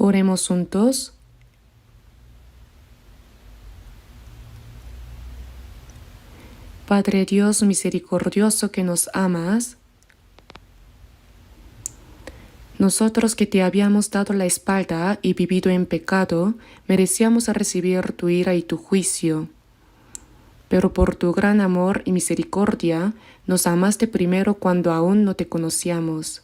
Oremos juntos. Padre Dios misericordioso que nos amas, nosotros que te habíamos dado la espalda y vivido en pecado, merecíamos recibir tu ira y tu juicio. Pero por tu gran amor y misericordia, nos amaste primero cuando aún no te conocíamos.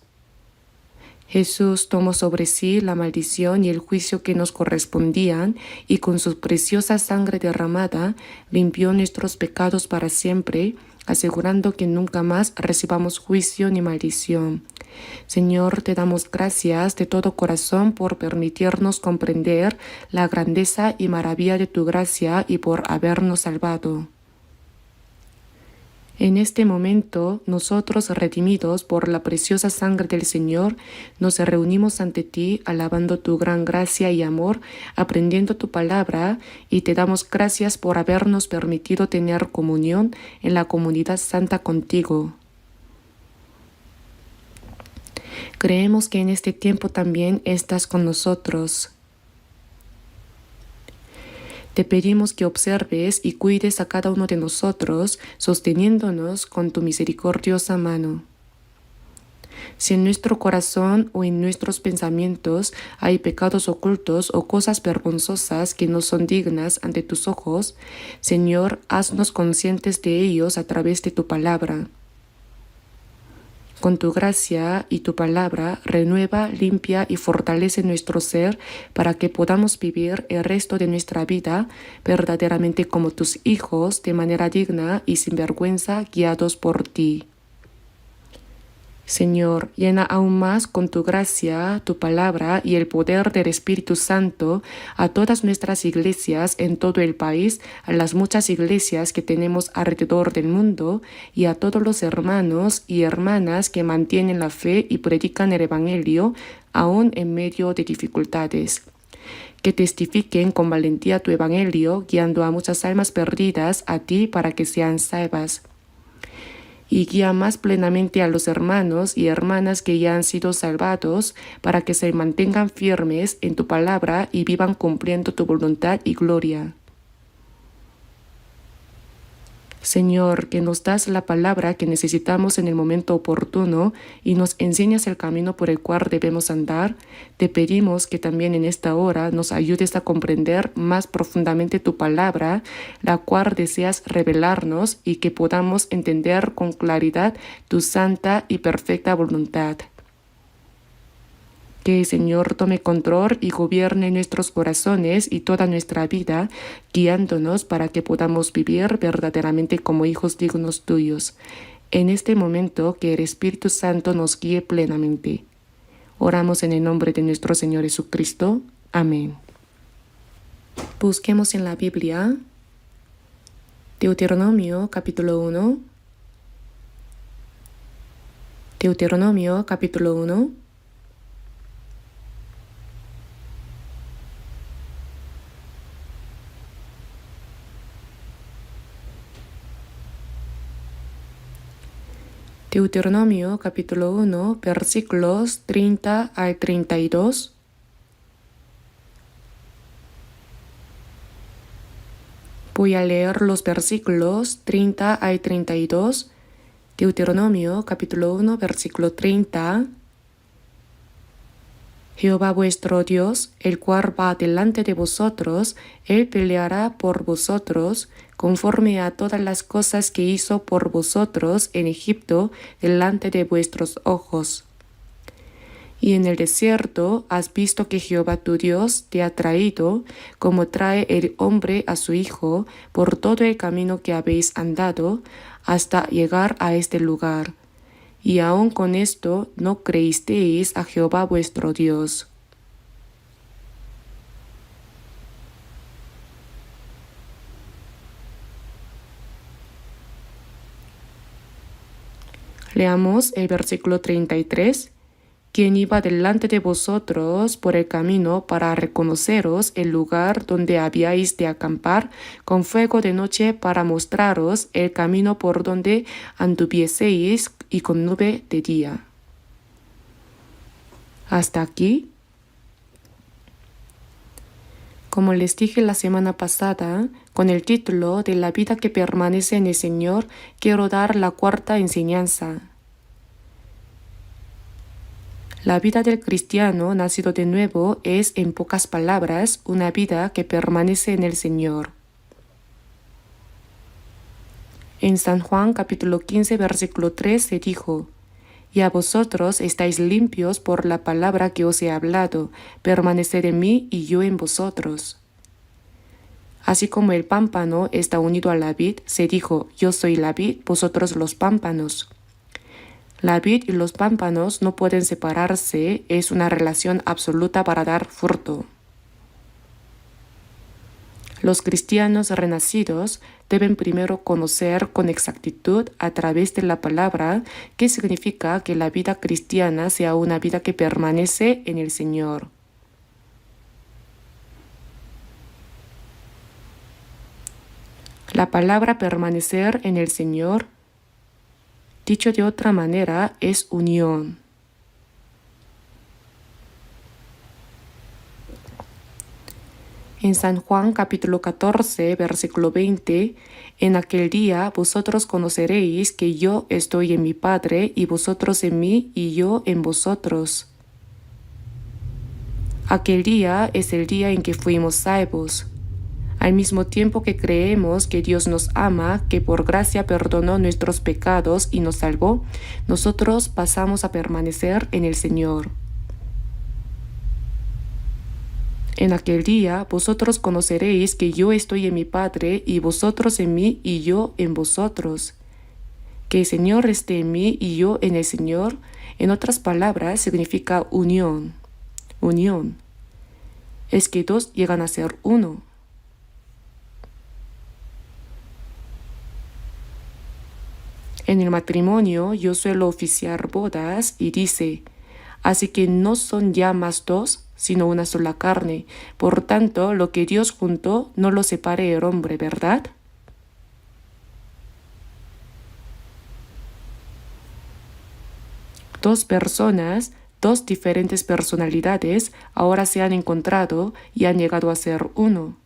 Jesús tomó sobre sí la maldición y el juicio que nos correspondían, y con su preciosa sangre derramada limpió nuestros pecados para siempre, asegurando que nunca más recibamos juicio ni maldición. Señor, te damos gracias de todo corazón por permitirnos comprender la grandeza y maravilla de tu gracia y por habernos salvado. En este momento, nosotros, redimidos por la preciosa sangre del Señor, nos reunimos ante ti, alabando tu gran gracia y amor, aprendiendo tu palabra, y te damos gracias por habernos permitido tener comunión en la comunidad santa contigo. Creemos que en este tiempo también estás con nosotros. Te pedimos que observes y cuides a cada uno de nosotros, sosteniéndonos con tu misericordiosa mano. Si en nuestro corazón o en nuestros pensamientos hay pecados ocultos o cosas vergonzosas que no son dignas ante tus ojos, Señor, haznos conscientes de ellos a través de tu palabra. Con tu gracia y tu palabra, renueva, limpia y fortalece nuestro ser para que podamos vivir el resto de nuestra vida verdaderamente como tus hijos, de manera digna y sin vergüenza, guiados por ti. Señor, llena aún más con tu gracia, tu palabra y el poder del Espíritu Santo a todas nuestras iglesias en todo el país, a las muchas iglesias que tenemos alrededor del mundo y a todos los hermanos y hermanas que mantienen la fe y predican el Evangelio aún en medio de dificultades. Que testifiquen con valentía tu Evangelio, guiando a muchas almas perdidas a ti para que sean salvas. Y guía más plenamente a los hermanos y hermanas que ya han sido salvados para que se mantengan firmes en tu palabra y vivan cumpliendo tu voluntad y gloria. Señor, que nos das la palabra que necesitamos en el momento oportuno y nos enseñas el camino por el cual debemos andar, te pedimos que también en esta hora nos ayudes a comprender más profundamente tu palabra, la cual deseas revelarnos, y que podamos entender con claridad tu santa y perfecta voluntad. Que el Señor tome control y gobierne nuestros corazones y toda nuestra vida, guiándonos para que podamos vivir verdaderamente como hijos dignos tuyos. En este momento, que el Espíritu Santo nos guíe plenamente. Oramos en el nombre de nuestro Señor Jesucristo. Amén. Busquemos en la Biblia Deuteronomio capítulo 1. Deuteronomio capítulo 1. Deuteronomio capítulo 1, versículos 30 al 32. Voy a leer los versículos 30 al 32. Deuteronomio capítulo 1, versículo 30. Jehová vuestro Dios, el cual va delante de vosotros, Él peleará por vosotros, conforme a todas las cosas que hizo por vosotros en Egipto delante de vuestros ojos. Y en el desierto has visto que Jehová tu Dios te ha traído, como trae el hombre a su hijo, por todo el camino que habéis andado, hasta llegar a este lugar. Y aun con esto no creísteis a Jehová vuestro Dios. Leamos el versículo 33. Quien iba delante de vosotros por el camino para reconoceros el lugar donde habíais de acampar, con fuego de noche para mostraros el camino por donde anduvieseis, y con nube de día. Hasta aquí. Como les dije la semana pasada, con el título de La vida que permanece en el Señor, quiero dar la cuarta enseñanza. La vida del cristiano nacido de nuevo es, en pocas palabras, una vida que permanece en el Señor. En San Juan capítulo 15 versículo 3 se dijo: Y a vosotros estáis limpios por la palabra que os he hablado, permaneced en mí y yo en vosotros. Así como el pámpano está unido a la vid, se dijo: Yo soy la vid, vosotros los pámpanos. La vid y los pámpanos no pueden separarse, es una relación absoluta para dar fruto. Los cristianos renacidos deben primero conocer con exactitud a través de la palabra qué significa que la vida cristiana sea una vida que permanece en el Señor. La palabra permanecer en el Señor, dicho de otra manera, es unión. En San Juan capítulo 14, versículo 20, en aquel día vosotros conoceréis que yo estoy en mi Padre y vosotros en mí y yo en vosotros. Aquel día es el día en que fuimos salvos. Al mismo tiempo que creemos que Dios nos ama, que por gracia perdonó nuestros pecados y nos salvó, nosotros pasamos a permanecer en el Señor. En aquel día vosotros conoceréis que yo estoy en mi Padre y vosotros en mí y yo en vosotros. Que el Señor esté en mí y yo en el Señor, en otras palabras, significa unión. Unión. Es que dos llegan a ser uno. En el matrimonio yo suelo oficiar bodas y dice: así que no son ya más dos, sino una sola carne. Por tanto, lo que Dios juntó, no lo separe el hombre, ¿verdad? Dos personas, dos diferentes personalidades, ahora se han encontrado y han llegado a ser uno.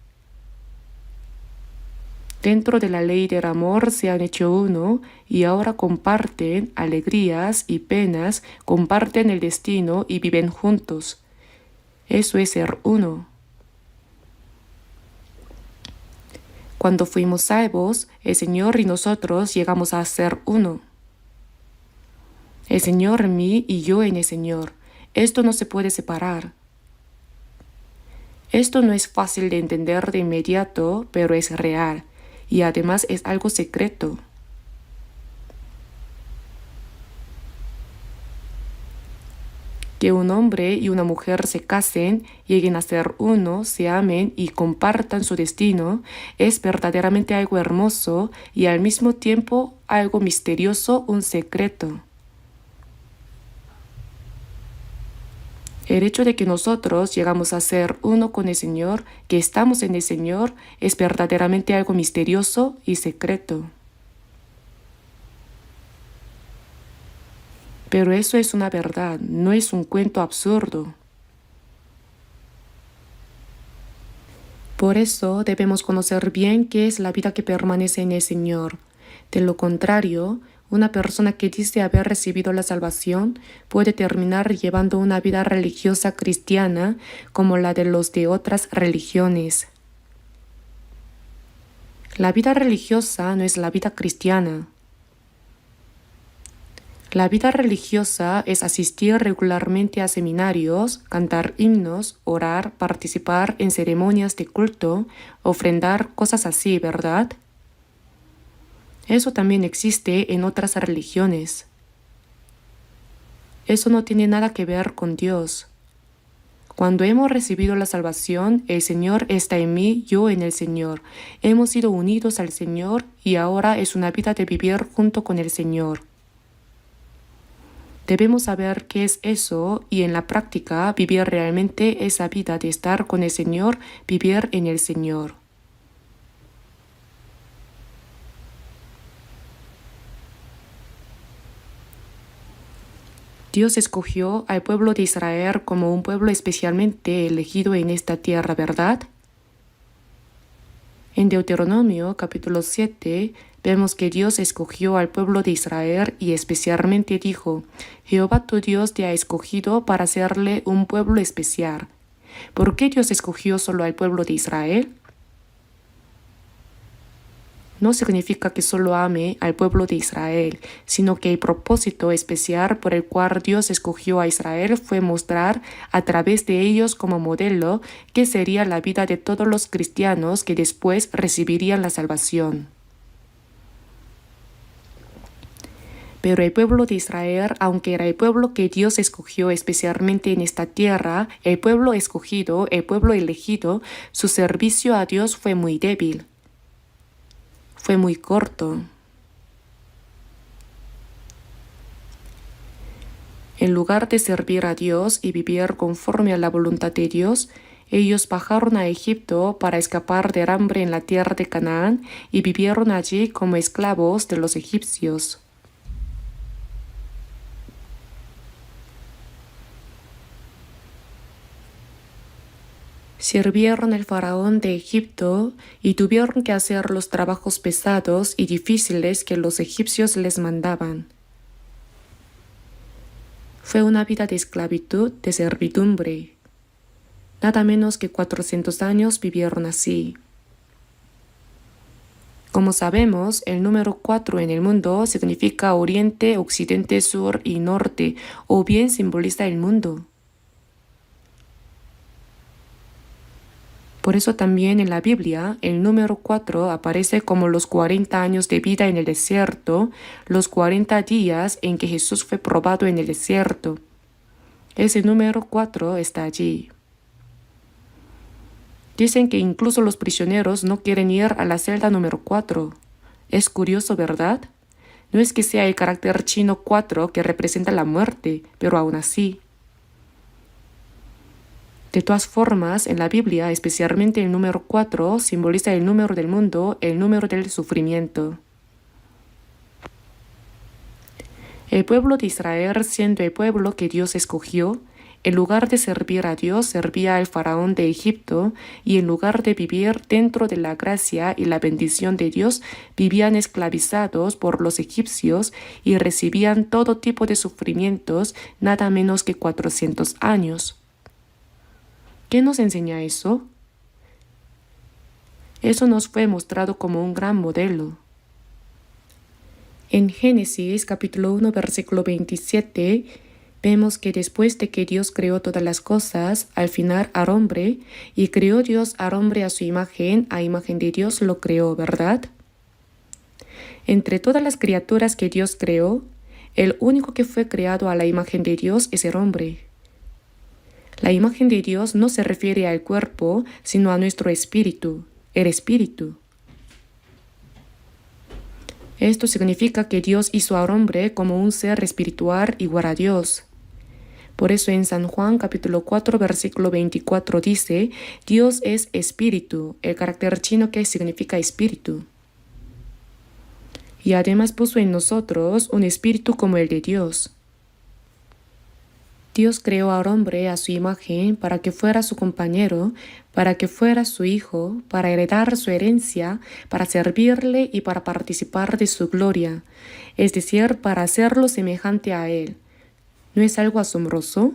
Dentro de la ley del amor se han hecho uno y ahora comparten alegrías y penas, comparten el destino y viven juntos. Eso es ser uno. Cuando fuimos salvos, el Señor y nosotros llegamos a ser uno. El Señor en mí y yo en el Señor. Esto no se puede separar. Esto no es fácil de entender de inmediato, pero es real. Y además es algo secreto. Que un hombre y una mujer se casen, lleguen a ser uno, se amen y compartan su destino, es verdaderamente algo hermoso y al mismo tiempo algo misterioso, un secreto. El hecho de que nosotros llegamos a ser uno con el Señor, que estamos en el Señor, es verdaderamente algo misterioso y secreto. Pero eso es una verdad, no es un cuento absurdo. Por eso debemos conocer bien qué es la vida que permanece en el Señor. De lo contrario, una persona que dice haber recibido la salvación puede terminar llevando una vida religiosa cristiana como la de los de otras religiones. La vida religiosa no es la vida cristiana. La vida religiosa es asistir regularmente a seminarios, cantar himnos, orar, participar en ceremonias de culto, ofrendar, cosas así, ¿verdad? Eso también existe en otras religiones. Eso no tiene nada que ver con Dios. Cuando hemos recibido la salvación, el Señor está en mí, yo en el Señor. Hemos sido unidos al Señor y ahora es una vida de vivir junto con el Señor. Debemos saber qué es eso y en la práctica vivir realmente esa vida de estar con el Señor, vivir en el Señor. Dios escogió al pueblo de Israel como un pueblo especialmente elegido en esta tierra, ¿verdad? En Deuteronomio capítulo 7 vemos que Dios escogió al pueblo de Israel y especialmente dijo: Jehová tu Dios te ha escogido para hacerle un pueblo especial. ¿Por qué Dios escogió solo al pueblo de Israel? No significa que solo ame al pueblo de Israel, sino que el propósito especial por el cual Dios escogió a Israel fue mostrar a través de ellos como modelo qué sería la vida de todos los cristianos que después recibirían la salvación. Pero el pueblo de Israel, aunque era el pueblo que Dios escogió especialmente en esta tierra, el pueblo escogido, el pueblo elegido, su servicio a Dios fue muy débil. Fue muy corto. En lugar de servir a Dios y vivir conforme a la voluntad de Dios, ellos bajaron a Egipto para escapar del hambre en la tierra de Canaán y vivieron allí como esclavos de los egipcios. Sirvieron al faraón de Egipto y tuvieron que hacer los trabajos pesados y difíciles que los egipcios les mandaban. Fue una vida de esclavitud, de servidumbre. Nada menos que 400 años vivieron así. Como sabemos, el número 4 en el mundo significa oriente, occidente, sur y norte, o bien simboliza el mundo. Por eso también en la Biblia el número 4 aparece como los 40 años de vida en el desierto, los 40 días en que Jesús fue probado en el desierto. Ese número 4 está allí. Dicen que incluso los prisioneros no quieren ir a la celda número 4. Es curioso, ¿verdad? No es que sea el carácter chino 4 que representa la muerte, pero aún así. De todas formas, en la Biblia, especialmente el número 4, simboliza el número del mundo, el número del sufrimiento. El pueblo de Israel, siendo el pueblo que Dios escogió, en lugar de servir a Dios, servía al faraón de Egipto, y en lugar de vivir dentro de la gracia y la bendición de Dios, vivían esclavizados por los egipcios y recibían todo tipo de sufrimientos, nada menos que 400 años. ¿Qué nos enseña eso? Eso nos fue mostrado como un gran modelo. En Génesis capítulo 1 versículo 27 vemos que después de que Dios creó todas las cosas, al final al hombre, y creó Dios al hombre a su imagen, a imagen de Dios lo creó, ¿verdad? Entre todas las criaturas que Dios creó, el único que fue creado a la imagen de Dios es el hombre. La imagen de Dios no se refiere al cuerpo, sino a nuestro espíritu, el espíritu. Esto significa que Dios hizo al hombre como un ser espiritual igual a Dios. Por eso en San Juan capítulo 4 versículo 24 dice: Dios es espíritu, el carácter chino que significa espíritu. Y además puso en nosotros un espíritu como el de Dios. Dios creó al hombre a su imagen para que fuera su compañero, para que fuera su hijo, para heredar su herencia, para servirle y para participar de su gloria, es decir, para hacerlo semejante a él. ¿No es algo asombroso?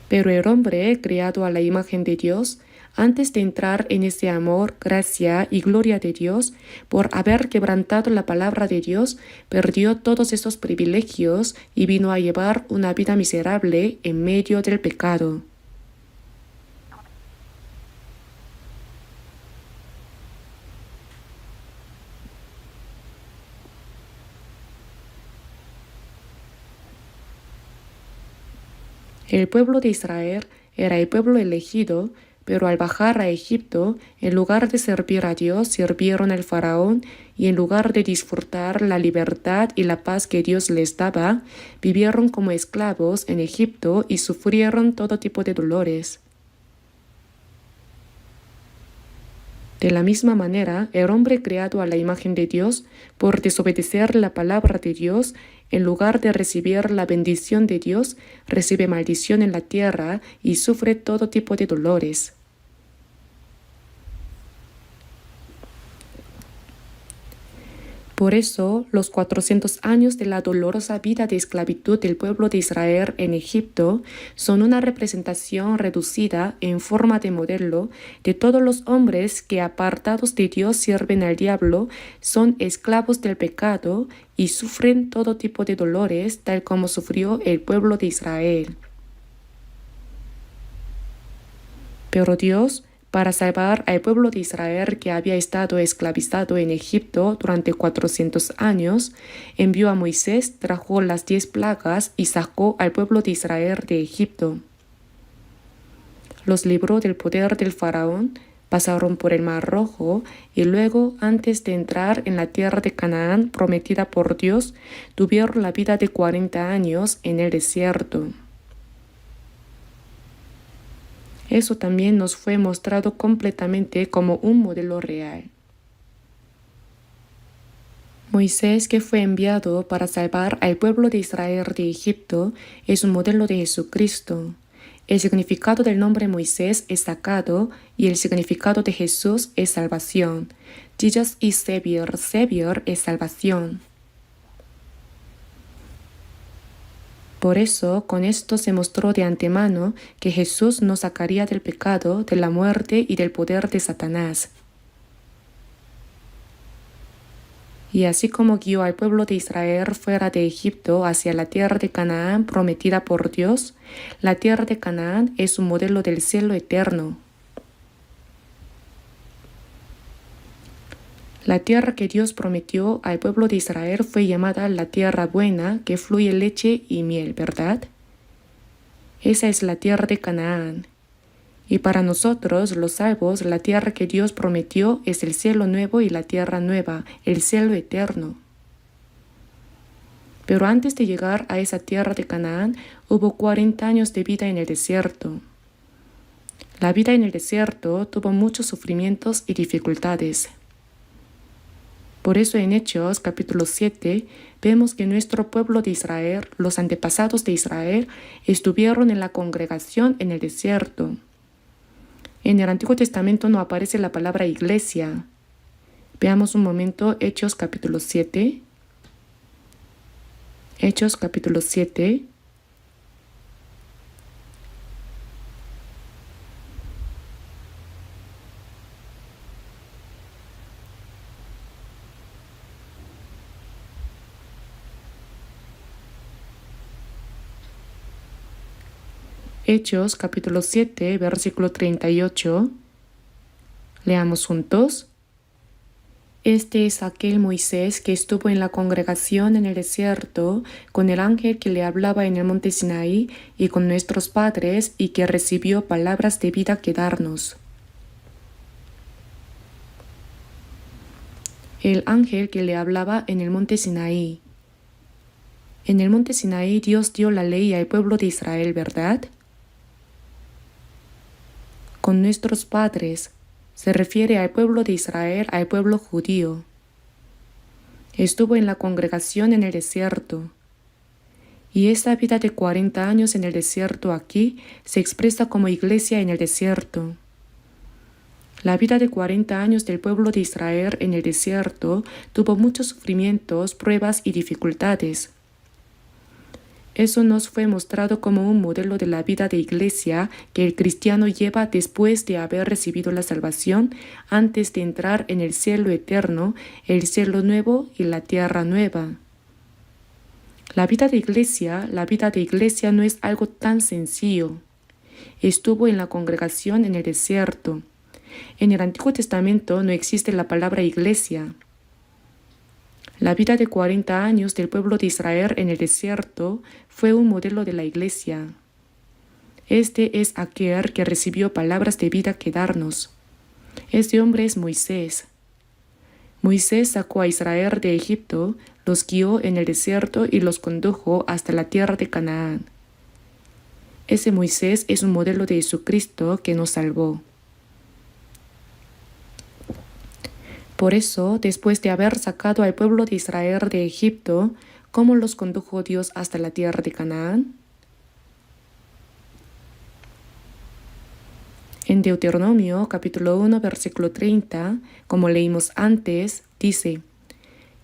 Pero el hombre, creado a la imagen de Dios, antes de entrar en ese amor, gracia y gloria de Dios, por haber quebrantado la palabra de Dios, perdió todos esos privilegios y vino a llevar una vida miserable en medio del pecado. El pueblo de Israel era el pueblo elegido, pero al bajar a Egipto, en lugar de servir a Dios, sirvieron al faraón, y en lugar de disfrutar la libertad y la paz que Dios les daba, vivieron como esclavos en Egipto y sufrieron todo tipo de dolores. De la misma manera, el hombre creado a la imagen de Dios, por desobedecer la palabra de Dios, en lugar de recibir la bendición de Dios, recibe maldición en la tierra y sufre todo tipo de dolores. Por eso, los 400 años de la dolorosa vida de esclavitud del pueblo de Israel en Egipto son una representación reducida en forma de modelo de todos los hombres que, apartados de Dios, sirven al diablo, son esclavos del pecado y sufren todo tipo de dolores, tal como sufrió el pueblo de Israel. Pero Dios, para salvar al pueblo de Israel que había estado esclavizado en Egipto durante 400 años, envió a Moisés, trajo las 10 plagas y sacó al pueblo de Israel de Egipto. Los libró del poder del faraón, pasaron por el Mar Rojo y luego, antes de entrar en la tierra de Canaán prometida por Dios, tuvieron la vida de 40 años en el desierto. Eso también nos fue mostrado completamente como un modelo real. Moisés, que fue enviado para salvar al pueblo de Israel de Egipto, es un modelo de Jesucristo. El significado del nombre Moisés es sacado y el significado de Jesús es salvación. Jesus is Savior, Savior es salvación. Por eso, con esto se mostró de antemano que Jesús nos sacaría del pecado, de la muerte y del poder de Satanás. Y así como guió al pueblo de Israel fuera de Egipto hacia la tierra de Canaán prometida por Dios, la tierra de Canaán es un modelo del cielo eterno. La tierra que Dios prometió al pueblo de Israel fue llamada la tierra buena, que fluye leche y miel, ¿verdad? Esa es la tierra de Canaán. Y para nosotros, los salvos, la tierra que Dios prometió es el cielo nuevo y la tierra nueva, el cielo eterno. Pero antes de llegar a esa tierra de Canaán, hubo 40 años de vida en el desierto. La vida en el desierto tuvo muchos sufrimientos y dificultades. Por eso en Hechos capítulo 7 vemos que nuestro pueblo de Israel, los antepasados de Israel, estuvieron en la congregación en el desierto. En el Antiguo Testamento no aparece la palabra iglesia. Veamos un momento Hechos capítulo 7. Hechos capítulo 7. Hechos capítulo 7, versículo 38. Leamos juntos. Este es aquel Moisés que estuvo en la congregación en el desierto con el ángel que le hablaba en el monte Sinaí y con nuestros padres y que recibió palabras de vida que darnos. El ángel que le hablaba en el monte Sinaí. En el monte Sinaí Dios dio la ley al pueblo de Israel, ¿verdad? Con nuestros padres se refiere al pueblo de Israel, al pueblo judío. Estuvo en la congregación en el desierto. Y esa vida de 40 años en el desierto aquí se expresa como iglesia en el desierto. La vida de 40 años del pueblo de Israel en el desierto tuvo muchos sufrimientos, pruebas y dificultades. Eso nos fue mostrado como un modelo de la vida de iglesia que el cristiano lleva después de haber recibido la salvación, antes de entrar en el cielo eterno, el cielo nuevo y la tierra nueva. La vida de iglesia no es algo tan sencillo. Estuvo en la congregación en el desierto. En el Antiguo Testamento no existe la palabra iglesia. La vida de 40 años del pueblo de Israel en el desierto fue un modelo de la iglesia. Este es aquel que recibió palabras de vida que darnos. Este hombre es Moisés. Moisés sacó a Israel de Egipto, los guió en el desierto y los condujo hasta la tierra de Canaán. Ese Moisés es un modelo de Jesucristo que nos salvó. Por eso, después de haber sacado al pueblo de Israel de Egipto, ¿Cómo los condujo Dios hasta la tierra de Canaán? En Deuteronomio capítulo 1 versículo 30, como leímos antes, dice: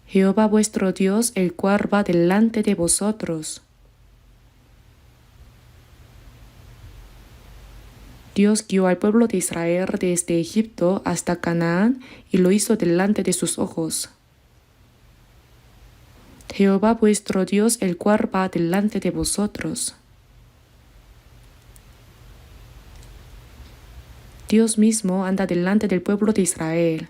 Jehová vuestro Dios, el cual va delante de vosotros. Dios guió al pueblo de Israel desde Egipto hasta Canaán y lo hizo delante de sus ojos. Jehová vuestro Dios, el cual va delante de vosotros. Dios mismo anda delante del pueblo de Israel.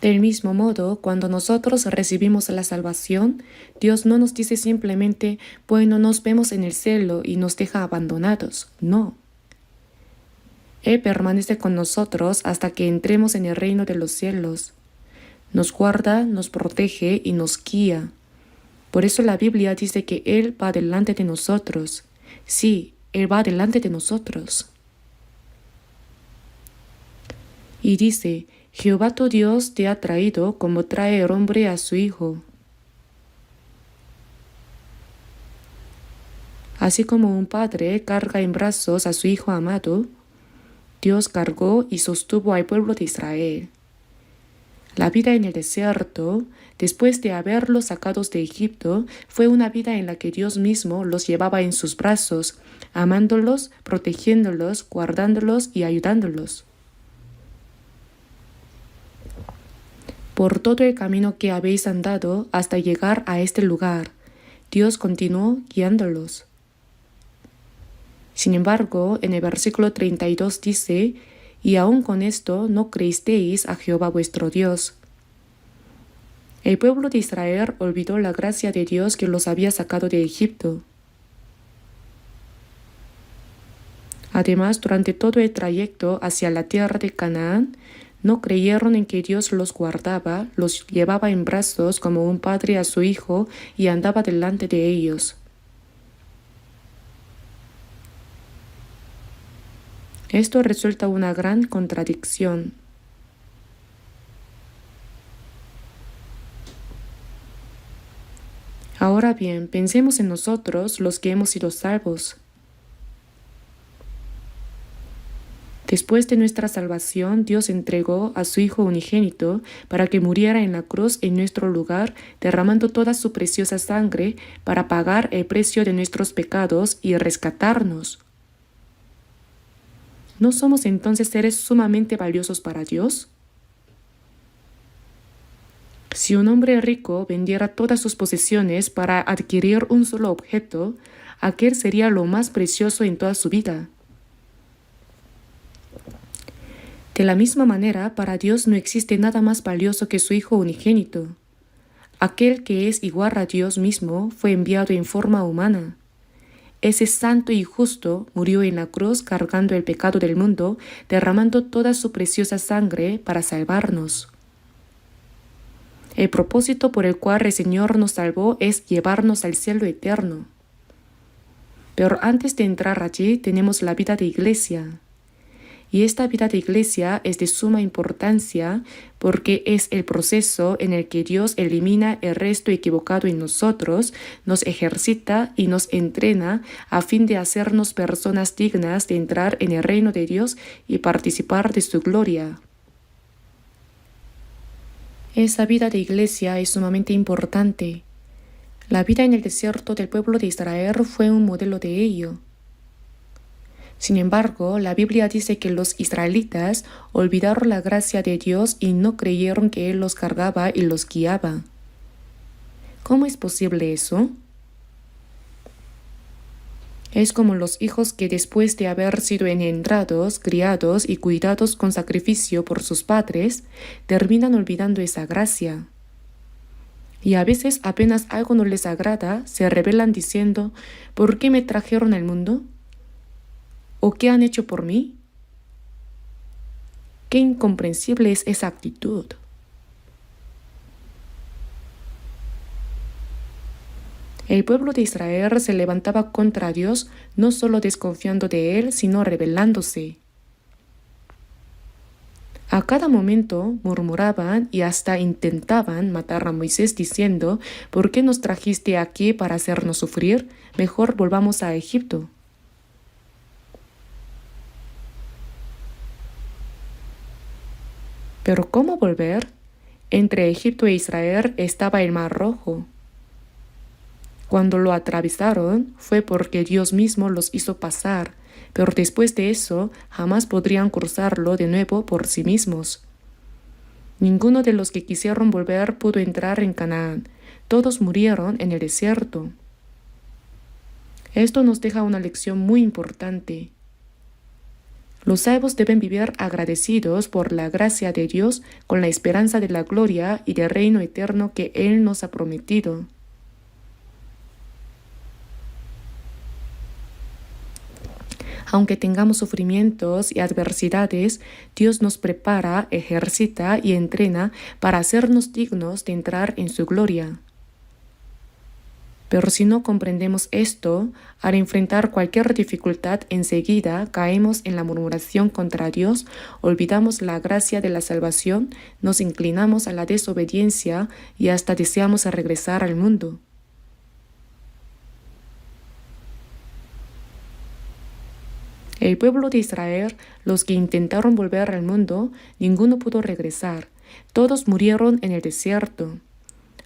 Del mismo modo, cuando nosotros recibimos la salvación, Dios no nos dice simplemente, bueno, nos vemos en el cielo y nos deja abandonados. No. Él permanece con nosotros hasta que entremos en el reino de los cielos. Nos guarda, nos protege y nos guía. Por eso la Biblia dice que Él va delante de nosotros. Sí, Él va delante de nosotros. Y dice: Jehová tu Dios te ha traído como trae el hombre a su hijo. Así como un padre carga en brazos a su hijo amado, Dios cargó y sostuvo al pueblo de Israel. La vida en el desierto, después de haberlos sacados de Egipto, fue una vida en la que Dios mismo los llevaba en sus brazos, amándolos, protegiéndolos, guardándolos y ayudándolos. Por todo el camino que habéis andado hasta llegar a este lugar, Dios continuó guiándolos. Sin embargo, en el versículo 32 dice: y aun con esto no creísteis a Jehová vuestro Dios. El pueblo de Israel olvidó la gracia de Dios que los había sacado de Egipto. Además, durante todo el trayecto hacia la tierra de Canaán, no creyeron en que Dios los guardaba, los llevaba en brazos como un padre a su hijo y andaba delante de ellos. Esto resulta una gran contradicción. Ahora bien, pensemos en nosotros, los que hemos sido salvos. Después de nuestra salvación, Dios entregó a su Hijo unigénito para que muriera en la cruz en nuestro lugar, derramando toda su preciosa sangre para pagar el precio de nuestros pecados y rescatarnos. ¿No somos entonces seres sumamente valiosos para Dios? Si un hombre rico vendiera todas sus posesiones para adquirir un solo objeto, aquel sería lo más precioso en toda su vida. De la misma manera, para Dios no existe nada más valioso que su Hijo unigénito. Aquel que es igual a Dios mismo fue enviado en forma humana. Ese santo y justo murió en la cruz cargando el pecado del mundo, derramando toda su preciosa sangre para salvarnos. El propósito por el cual el Señor nos salvó es llevarnos al cielo eterno. Pero antes de entrar allí tenemos la vida de iglesia. Y esta vida de iglesia es de suma importancia porque es el proceso en el que Dios elimina el resto equivocado en nosotros, nos ejercita y nos entrena a fin de hacernos personas dignas de entrar en el reino de Dios y participar de su gloria. Esa vida de iglesia es sumamente importante. La vida en el desierto del pueblo de Israel fue un modelo de ello. Sin embargo, la Biblia dice que los israelitas olvidaron la gracia de Dios y no creyeron que Él los cargaba y los guiaba. ¿Cómo es posible eso? Es como los hijos que después de haber sido engendrados, criados y cuidados con sacrificio por sus padres, terminan olvidando esa gracia. Y a veces apenas algo no les agrada, se rebelan diciendo: ¿por qué me trajeron al mundo? ¿O qué han hecho por mí? Qué incomprensible es esa actitud. El pueblo de Israel se levantaba contra Dios, no solo desconfiando de Él, sino rebelándose. A cada momento murmuraban y hasta intentaban matar a Moisés diciendo: ¿por qué nos trajiste aquí para hacernos sufrir? Mejor volvamos a Egipto. Pero ¿cómo volver? Entre Egipto e Israel estaba el Mar Rojo. Cuando lo atravesaron fue porque Dios mismo los hizo pasar, pero después de eso jamás podrían cruzarlo de nuevo por sí mismos. Ninguno de los que quisieron volver pudo entrar en Canaán. Todos murieron en el desierto. Esto nos deja una lección muy importante. Los salvos deben vivir agradecidos por la gracia de Dios con la esperanza de la gloria y del reino eterno que Él nos ha prometido. Aunque tengamos sufrimientos y adversidades, Dios nos prepara, ejercita y entrena para hacernos dignos de entrar en su gloria. Pero si no comprendemos esto, al enfrentar cualquier dificultad enseguida caemos en la murmuración contra Dios, olvidamos la gracia de la salvación, nos inclinamos a la desobediencia y hasta deseamos regresar al mundo. El pueblo de Israel, los que intentaron volver al mundo, ninguno pudo regresar. Todos murieron en el desierto.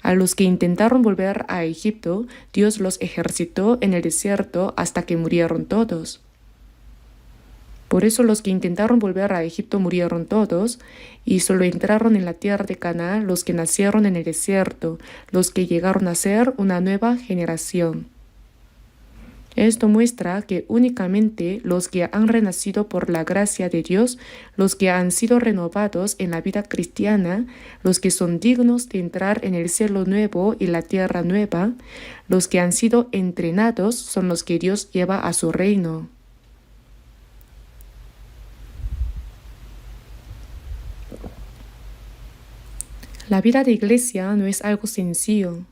A los que intentaron volver a Egipto, Dios los ejercitó en el desierto hasta que murieron todos. Por eso los que intentaron volver a Egipto murieron todos, y solo entraron en la tierra de Canaán los que nacieron en el desierto, los que llegaron a ser una nueva generación. Esto muestra que únicamente los que han renacido por la gracia de Dios, los que han sido renovados en la vida cristiana, los que son dignos de entrar en el cielo nuevo y la tierra nueva, los que han sido entrenados son los que Dios lleva a su reino. La vida de iglesia no es algo sencillo.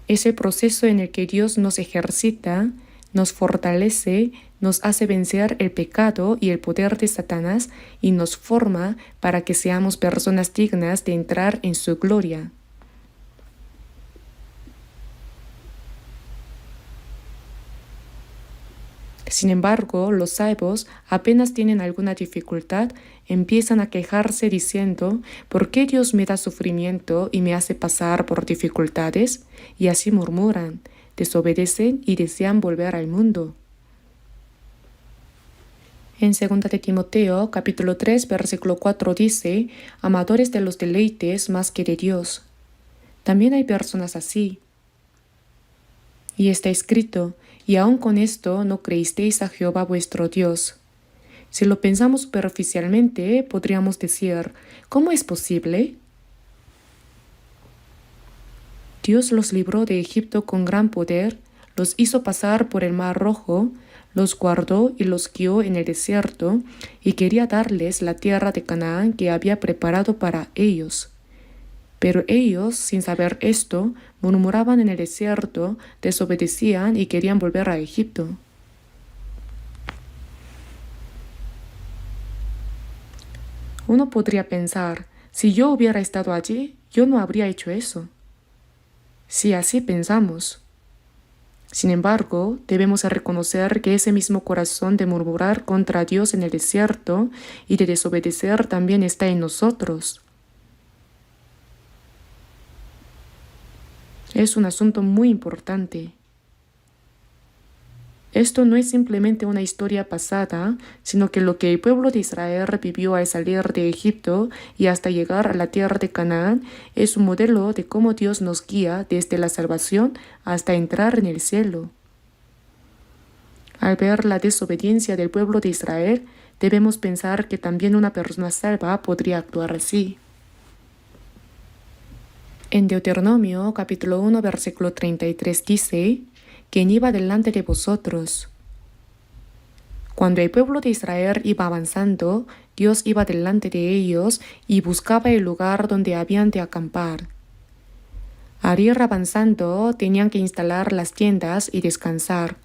Es el proceso en el que Dios nos ejercita, nos fortalece, nos hace vencer el pecado y el poder de Satanás y nos forma para que seamos personas dignas de entrar en su gloria. Sin embargo, los salvos apenas tienen alguna dificultad, empiezan a quejarse diciendo: ¿por qué Dios me da sufrimiento y me hace pasar por dificultades? Y así murmuran, desobedecen y desean volver al mundo. En 2 de Timoteo, capítulo 3, versículo 4 dice: amadores de los deleites más que de Dios. También hay personas así. Y está escrito: y aun con esto no creísteis a Jehová vuestro Dios. Si lo pensamos superficialmente, podríamos decir: ¿cómo es posible? Dios los libró de Egipto con gran poder, los hizo pasar por el Mar Rojo, los guardó y los guió en el desierto, y quería darles la tierra de Canaán que había preparado para ellos. Pero ellos, sin saber esto, murmuraban en el desierto, desobedecían y querían volver a Egipto. Uno podría pensar: si yo hubiera estado allí, yo no habría hecho eso. Si así pensamos. Sin embargo, debemos reconocer que ese mismo corazón de murmurar contra Dios en el desierto y de desobedecer también está en nosotros. Es un asunto muy importante. Esto no es simplemente una historia pasada, sino que lo que el pueblo de Israel vivió al salir de Egipto y hasta llegar a la tierra de Canaán es un modelo de cómo Dios nos guía desde la salvación hasta entrar en el cielo. Al ver la desobediencia del pueblo de Israel, debemos pensar que también una persona salva podría actuar así. En Deuteronomio capítulo 1 versículo 33 dice: ¿quién iba delante de vosotros? Cuando el pueblo de Israel iba avanzando, Dios iba delante de ellos y buscaba el lugar donde habían de acampar. Al ir avanzando, tenían que instalar las tiendas y descansar.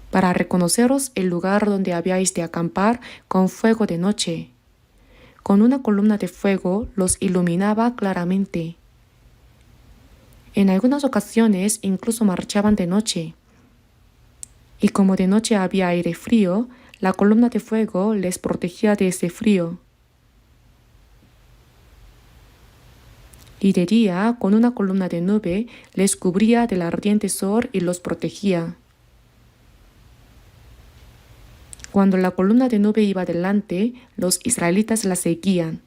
Para reconoceros el lugar donde habíais de acampar con fuego de noche. Con una columna de fuego los iluminaba claramente. En algunas ocasiones incluso marchaban de noche. Y como de noche había aire frío, la columna de fuego les protegía de ese frío. Y de día, con una columna de nube, les cubría del ardiente sol y los protegía. Cuando la columna de nube iba delante, los israelitas la seguían.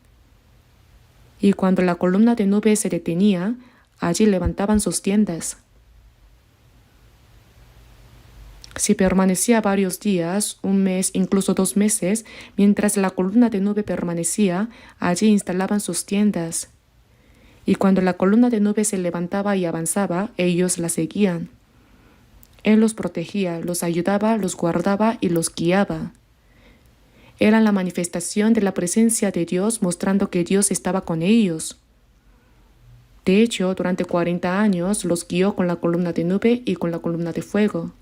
Y cuando la columna de nube se detenía, allí levantaban sus tiendas. Si permanecía varios días, un mes, incluso 2 meses, mientras la columna de nube permanecía, allí instalaban sus tiendas. Y cuando la columna de nube se levantaba y avanzaba, ellos la seguían. Él los protegía, los ayudaba, los guardaba y los guiaba. Era la manifestación de la presencia de Dios, mostrando que Dios estaba con ellos. De hecho, durante 40 años los guió con la columna de nube y con la columna de fuego.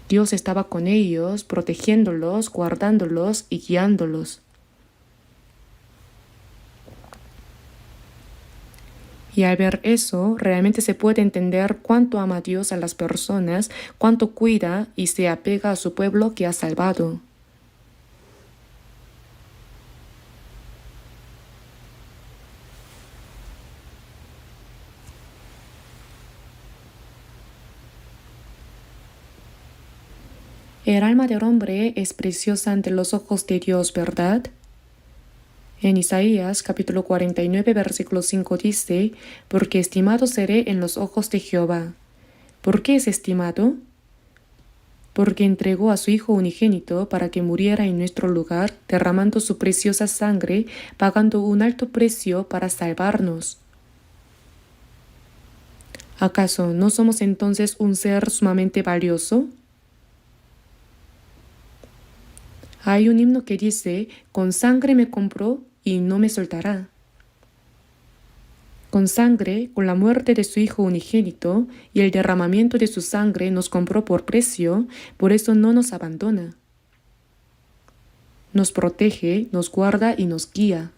Dios estaba con ellos, protegiéndolos, guardándolos y guiándolos. Y al ver eso, realmente se puede entender cuánto ama Dios a las personas, cuánto cuida y se apega a su pueblo que ha salvado. El alma del hombre es preciosa ante los ojos de Dios, ¿verdad? En Isaías capítulo 49 versículo 5 dice, porque estimado seré en los ojos de Jehová. ¿Por qué es estimado? Porque entregó a su Hijo unigénito para que muriera en nuestro lugar, derramando su preciosa sangre, pagando un alto precio para salvarnos. ¿Acaso no somos entonces un ser sumamente valioso? Hay un himno que dice, con sangre me compró y no me soltará. Con sangre, con la muerte de su Hijo unigénito y el derramamiento de su sangre nos compró por precio, por eso no nos abandona. Nos protege, nos guarda y nos guía.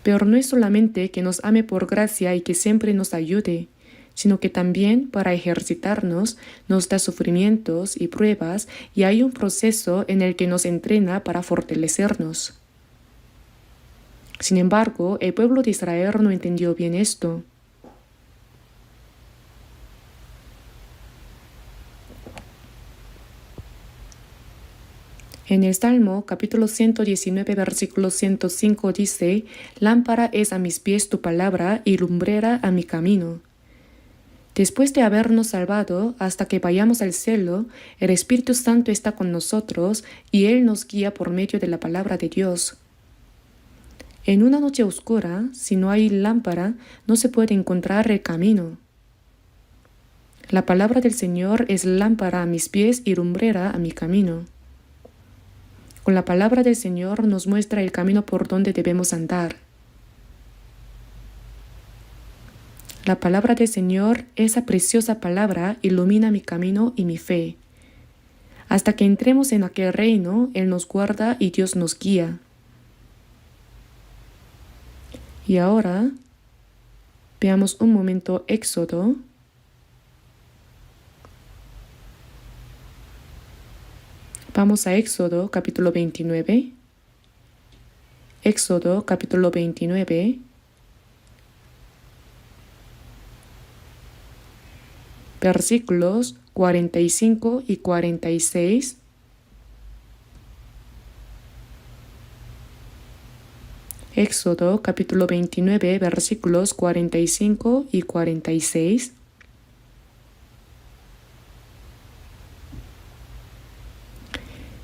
Pero no es solamente que nos ame por gracia y que siempre nos ayude, sino que también para ejercitarnos nos da sufrimientos y pruebas y hay un proceso en el que nos entrena para fortalecernos. Sin embargo, el pueblo de Israel no entendió bien esto. En el Salmo, capítulo 119, versículo 105 dice, lámpara es a mis pies tu palabra y lumbrera a mi camino. Después de habernos salvado hasta que vayamos al cielo, el Espíritu Santo está con nosotros y Él nos guía por medio de la palabra de Dios. En una noche oscura, si no hay lámpara, no se puede encontrar el camino. La palabra del Señor es lámpara a mis pies y lumbrera a mi camino. Con la palabra del Señor nos muestra el camino por donde debemos andar. La palabra del Señor, esa preciosa palabra, ilumina mi camino y mi fe. Hasta que entremos en aquel reino, Él nos guarda y Dios nos guía. Y ahora, veamos un momento Éxodo. Vamos a Éxodo capítulo 29. Éxodo capítulo 29. Versículos 45 y 46. Éxodo capítulo 29 versículos 45 y 46.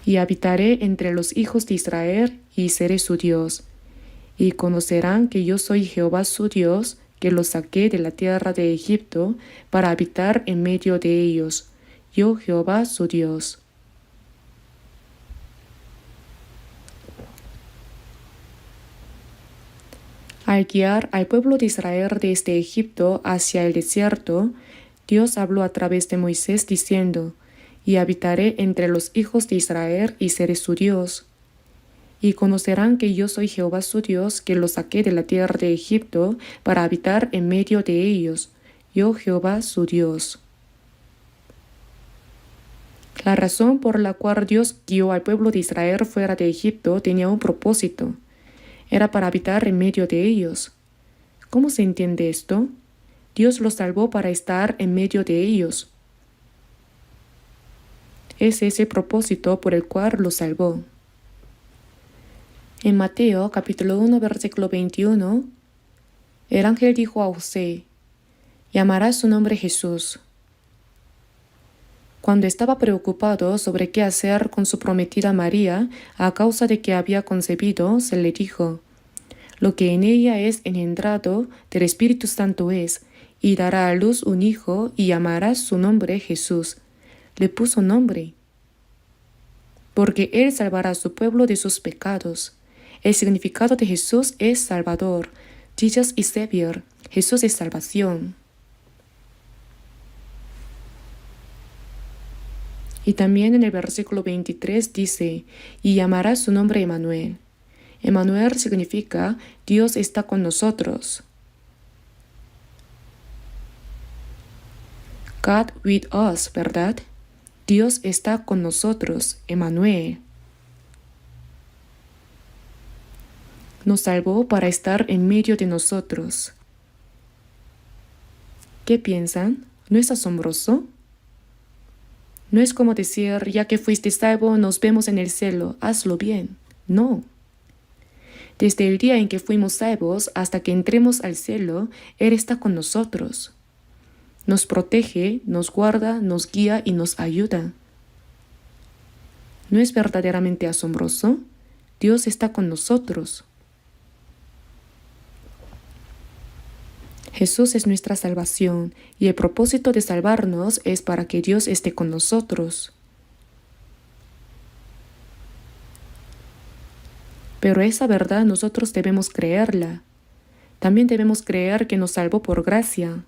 Y habitaré entre los hijos de Israel y seré su Dios. Y conocerán que yo soy Jehová su Dios, que los saqué de la tierra de Egipto para habitar en medio de ellos. Yo Jehová su Dios. Al guiar al pueblo de Israel desde Egipto hacia el desierto, Dios habló a través de Moisés diciendo, y habitaré entre los hijos de Israel y seré su Dios. Y conocerán que yo soy Jehová su Dios, que los saqué de la tierra de Egipto para habitar en medio de ellos, yo Jehová su Dios. La razón por la cual Dios guió al pueblo de Israel fuera de Egipto tenía un propósito. Era para habitar en medio de ellos. ¿Cómo se entiende esto? Dios los salvó para estar en medio de ellos. Es ese propósito por el cual los salvó. En Mateo capítulo 1 versículo 21, el ángel dijo a José, llamarás su nombre Jesús. Cuando estaba preocupado sobre qué hacer con su prometida María, a causa de que había concebido, se le dijo, lo que en ella es engendrado del Espíritu Santo es, y dará a luz un hijo y llamarás su nombre Jesús. Le puso nombre, porque él salvará a su pueblo de sus pecados. El significado de Jesús es Salvador. Jesus is Savior. Jesús es salvación. Y también en el versículo 23 dice, y llamará su nombre Emmanuel. Emmanuel significa Dios está con nosotros. God with us, ¿verdad? Dios está con nosotros, Emmanuel. Nos salvó para estar en medio de nosotros. ¿Qué piensan? ¿No es asombroso? No es como decir, ya que fuiste salvo, nos vemos en el cielo, hazlo bien. No. Desde el día en que fuimos salvos hasta que entremos al cielo, Él está con nosotros. Nos protege, nos guarda, nos guía y nos ayuda. ¿No es verdaderamente asombroso? Dios está con nosotros. Jesús es nuestra salvación y el propósito de salvarnos es para que Dios esté con nosotros. Pero esa verdad nosotros debemos creerla. También debemos creer que nos salvó por gracia.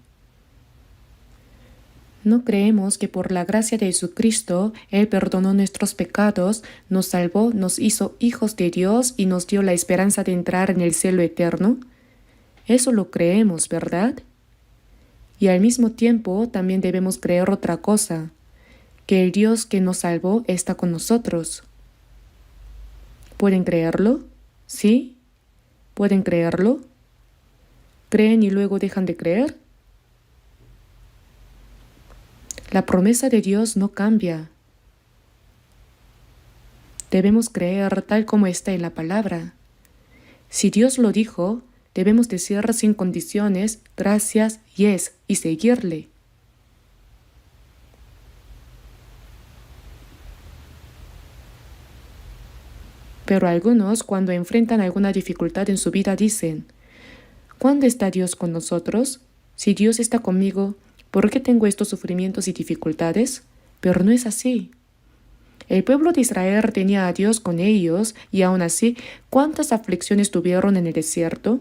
No creemos que por la gracia de Jesucristo Él perdonó nuestros pecados, nos salvó, nos hizo hijos de Dios y nos dio la esperanza de entrar en el cielo eterno. Eso lo creemos, ¿verdad? Y al mismo tiempo también debemos creer otra cosa, que el Dios que nos salvó está con nosotros. ¿Pueden creerlo? ¿Sí? ¿Pueden creerlo? ¿Creen y luego dejan de creer? La promesa de Dios no cambia. Debemos creer tal como está en la palabra. Si Dios lo dijo, debemos decir sin condiciones, gracias, yes, y seguirle. Pero algunos, cuando enfrentan alguna dificultad en su vida, dicen, ¿cuándo está Dios con nosotros? Si Dios está conmigo, ¿por qué tengo estos sufrimientos y dificultades? Pero no es así. El pueblo de Israel tenía a Dios con ellos y aún así, ¿cuántas aflicciones tuvieron en el desierto?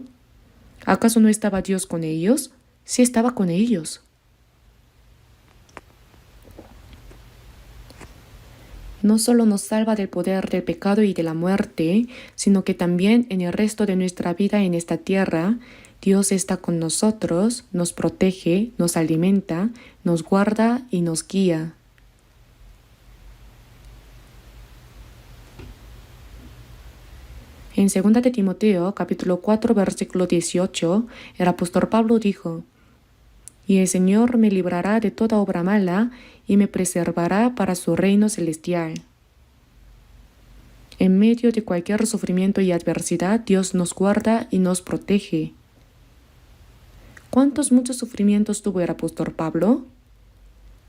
¿Acaso no estaba Dios con ellos? Sí estaba con ellos. No solo nos salva del poder del pecado y de la muerte, sino que también en el resto de nuestra vida en esta tierra, Dios está con nosotros, nos protege, nos alimenta, nos guarda y nos guía. En 2 de Timoteo, capítulo 4, versículo 18, el apóstol Pablo dijo, y el Señor me librará de toda obra mala y me preservará para su reino celestial. En medio de cualquier sufrimiento y adversidad, Dios nos guarda y nos protege. ¿Cuántos muchos sufrimientos tuvo el apóstol Pablo?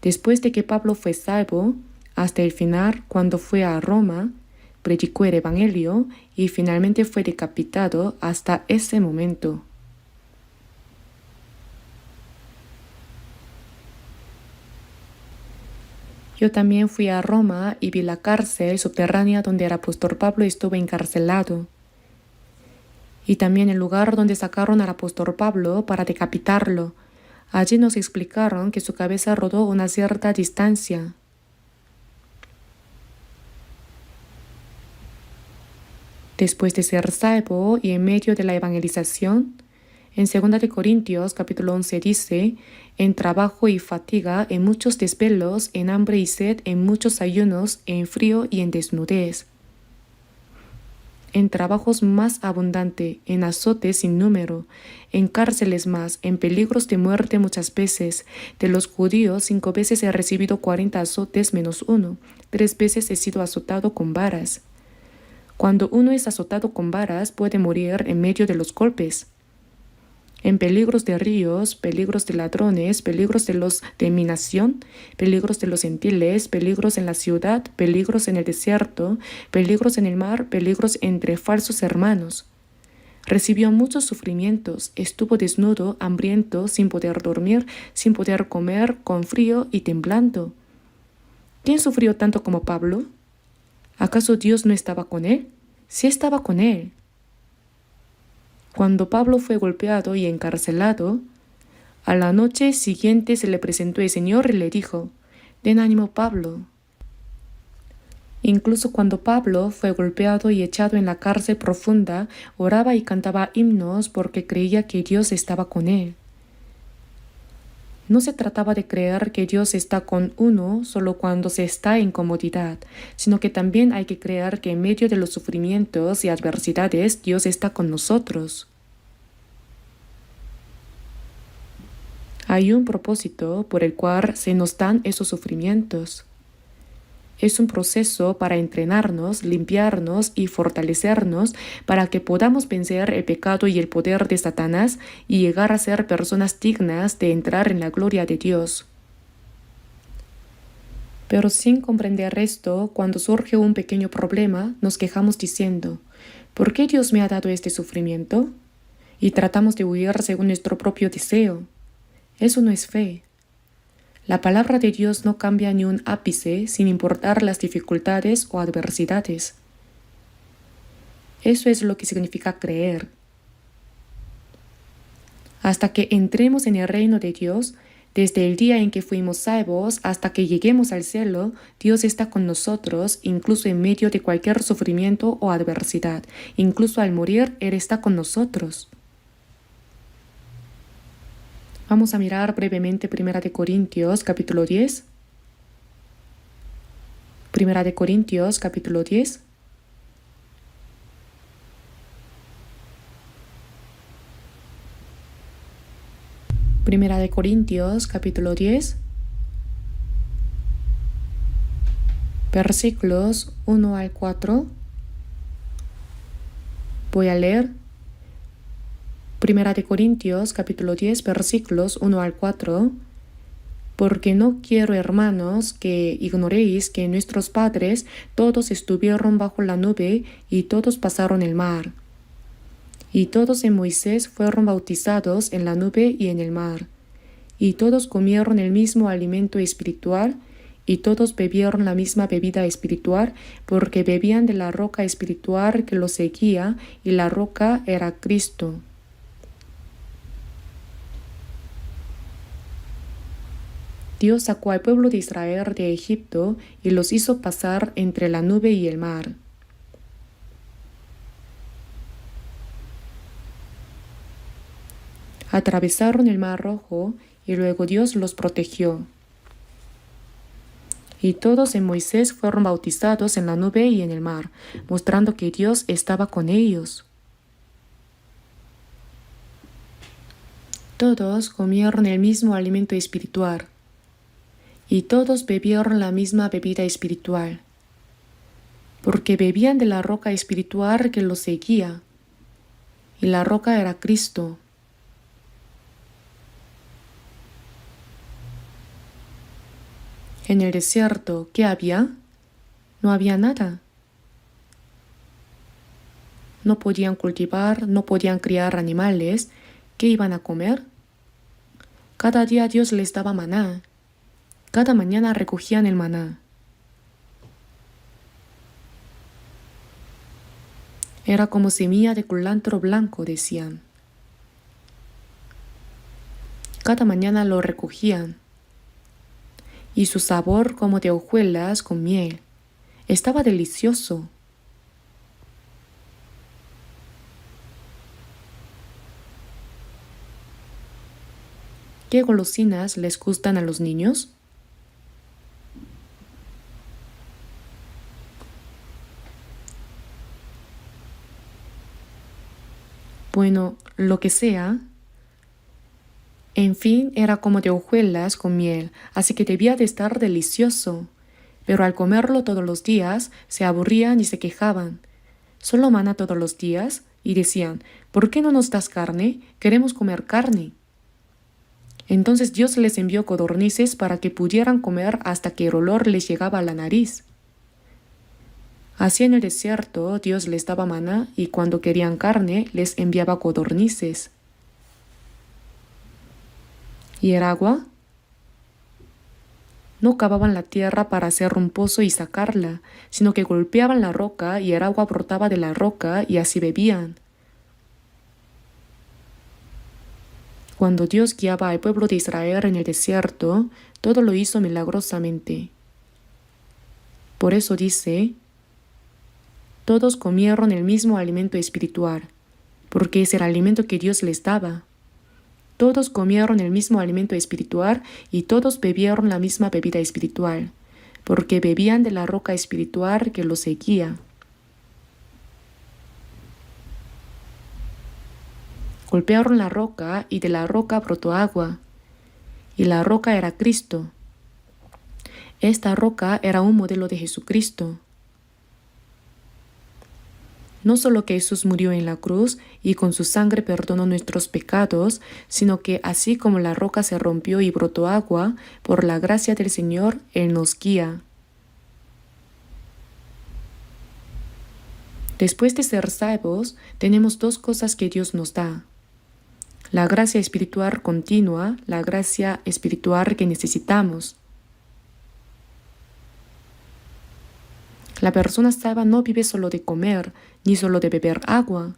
Después de que Pablo fue salvo, hasta el final, cuando fue a Roma, predicó el Evangelio y finalmente fue decapitado hasta ese momento. Yo también fui a Roma y vi la cárcel subterránea donde el apóstol Pablo estuvo encarcelado. Y también el lugar donde sacaron al apóstol Pablo para decapitarlo. Allí nos explicaron que su cabeza rodó una cierta distancia. Después de ser salvo y en medio de la evangelización, en 2 de Corintios capítulo 11 dice, en trabajo y fatiga, en muchos desvelos, en hambre y sed, en muchos ayunos, en frío y en desnudez. En trabajos más abundante, en azotes sin número, en cárceles más, en peligros de muerte muchas veces. De los judíos 5 veces he recibido 40 azotes menos 1, 3 veces he sido azotado con varas. Cuando uno es azotado con varas puede morir en medio de los golpes. En peligros de ríos, peligros de ladrones, peligros de los de mi nación, peligros de los gentiles, peligros en la ciudad, peligros en el desierto, peligros en el mar, peligros entre falsos hermanos. Recibió muchos sufrimientos, estuvo desnudo, hambriento, sin poder dormir, sin poder comer, con frío y temblando. ¿Quién sufrió tanto como Pablo? ¿Acaso Dios no estaba con él? Sí estaba con él. Cuando Pablo fue golpeado y encarcelado, a la noche siguiente se le presentó el Señor y le dijo, «Ten ánimo, Pablo». Incluso cuando Pablo fue golpeado y echado en la cárcel profunda, oraba y cantaba himnos porque creía que Dios estaba con él. No se trataba de creer que Dios está con uno solo cuando se está en comodidad, sino que también hay que creer que en medio de los sufrimientos y adversidades Dios está con nosotros. Hay un propósito por el cual se nos dan esos sufrimientos. Es un proceso para entrenarnos, limpiarnos y fortalecernos para que podamos vencer el pecado y el poder de Satanás y llegar a ser personas dignas de entrar en la gloria de Dios. Pero sin comprender esto, cuando surge un pequeño problema, nos quejamos diciendo, ¿por qué Dios me ha dado este sufrimiento? Y tratamos de huir según nuestro propio deseo. Eso no es fe. La palabra de Dios no cambia ni un ápice sin importar las dificultades o adversidades. Eso es lo que significa creer. Hasta que entremos en el reino de Dios, desde el día en que fuimos salvos hasta que lleguemos al cielo, Dios está con nosotros, incluso en medio de cualquier sufrimiento o adversidad. Incluso al morir, Él está con nosotros. Vamos a mirar brevemente 1 de Corintios capítulo 10. 1 de Corintios capítulo 10. Primera de Corintios capítulo 10. Versículos 1 al 4. Voy a leer. 1 de Corintios capítulo 10 versículos 1 al 4. Porque no quiero, hermanos, que ignoréis que nuestros padres todos estuvieron bajo la nube y todos pasaron el mar. Y todos en Moisés fueron bautizados en la nube y en el mar. Y todos comieron el mismo alimento espiritual y todos bebieron la misma bebida espiritual porque bebían de la roca espiritual que los seguía y la roca era Cristo. Dios sacó al pueblo de Israel de Egipto y los hizo pasar entre la nube y el mar. Atravesaron el mar Rojo y luego Dios los protegió. Y todos en Moisés fueron bautizados en la nube y en el mar, mostrando que Dios estaba con ellos. Todos comieron el mismo alimento espiritual. Y todos bebieron la misma bebida espiritual, porque bebían de la roca espiritual que los seguía, y la roca era Cristo. En el desierto, ¿qué había? No había nada. No podían cultivar, no podían criar animales. ¿Qué iban a comer? Cada día Dios les daba maná. Cada mañana recogían el maná. Era como semilla de culantro blanco, decían. Cada mañana lo recogían. Y su sabor como de hojuelas con miel. Estaba delicioso. ¿Qué golosinas les gustan a los niños? Bueno, lo que sea. En fin, era como de hojuelas con miel, así que debía de estar delicioso. Pero al comerlo todos los días, se aburrían y se quejaban. ¿Solo maná todos los días? Y decían, ¿por qué no nos das carne? Queremos comer carne. Entonces Dios les envió codornices para que pudieran comer hasta que el olor les llegaba a la nariz. Así en el desierto Dios les daba maná y cuando querían carne les enviaba codornices. ¿Y el agua? No cavaban la tierra para hacer un pozo y sacarla, sino que golpeaban la roca y el agua brotaba de la roca y así bebían. Cuando Dios guiaba al pueblo de Israel en el desierto, todo lo hizo milagrosamente. Por eso dice, todos comieron el mismo alimento espiritual, porque es el alimento que Dios les daba. Todos comieron el mismo alimento espiritual y todos bebieron la misma bebida espiritual, porque bebían de la roca espiritual que los seguía. Golpearon la roca y de la roca brotó agua, y la roca era Cristo. Esta roca era un modelo de Jesucristo. No solo que Jesús murió en la cruz y con su sangre perdonó nuestros pecados, sino que así como la roca se rompió y brotó agua, por la gracia del Señor, Él nos guía. Después de ser salvos, tenemos dos cosas que Dios nos da. La gracia espiritual continua, la gracia espiritual que necesitamos. La persona salva no vive solo de comer, ni solo de beber agua.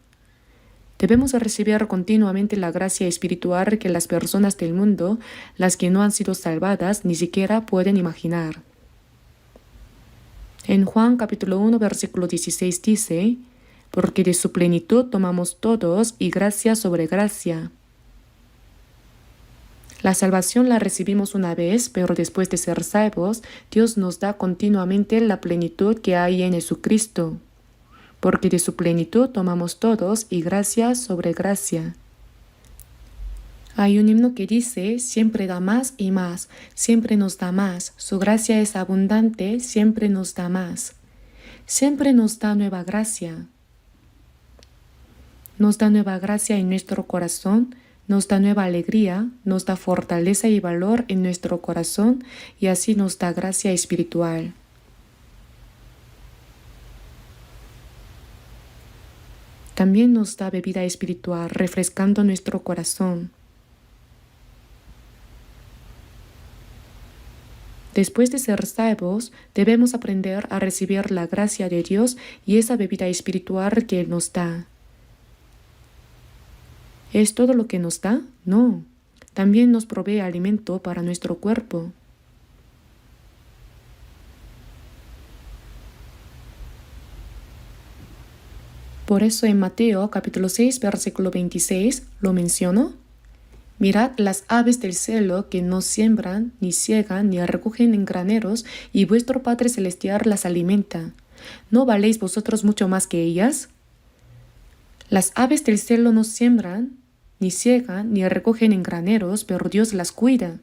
Debemos recibir continuamente la gracia espiritual que las personas del mundo, las que no han sido salvadas, ni siquiera pueden imaginar. En Juan capítulo 1, versículo 16 dice, porque de su plenitud tomamos todos y gracia sobre gracia. La salvación la recibimos una vez, pero después de ser salvos, Dios nos da continuamente la plenitud que hay en Jesucristo, porque de su plenitud tomamos todos y gracia sobre gracia. Hay un himno que dice, siempre da más y más, siempre nos da más, su gracia es abundante, siempre nos da más. Siempre nos da nueva gracia. Nos da nueva gracia en nuestro corazón, nos da nueva alegría, nos da fortaleza y valor en nuestro corazón y así nos da gracia espiritual. También nos da bebida espiritual, refrescando nuestro corazón. Después de ser salvos, debemos aprender a recibir la gracia de Dios y esa bebida espiritual que Él nos da. ¿Es todo lo que nos da? No. También nos provee alimento para nuestro cuerpo. Por eso en Mateo capítulo 6, versículo 26 lo menciono. Mirad las aves del cielo que no siembran, ni ciegan, ni recogen en graneros, y vuestro Padre Celestial las alimenta. ¿No valéis vosotros mucho más que ellas? Las aves del cielo no siembran, ni ciegan, ni recogen en graneros, pero Dios las cuida.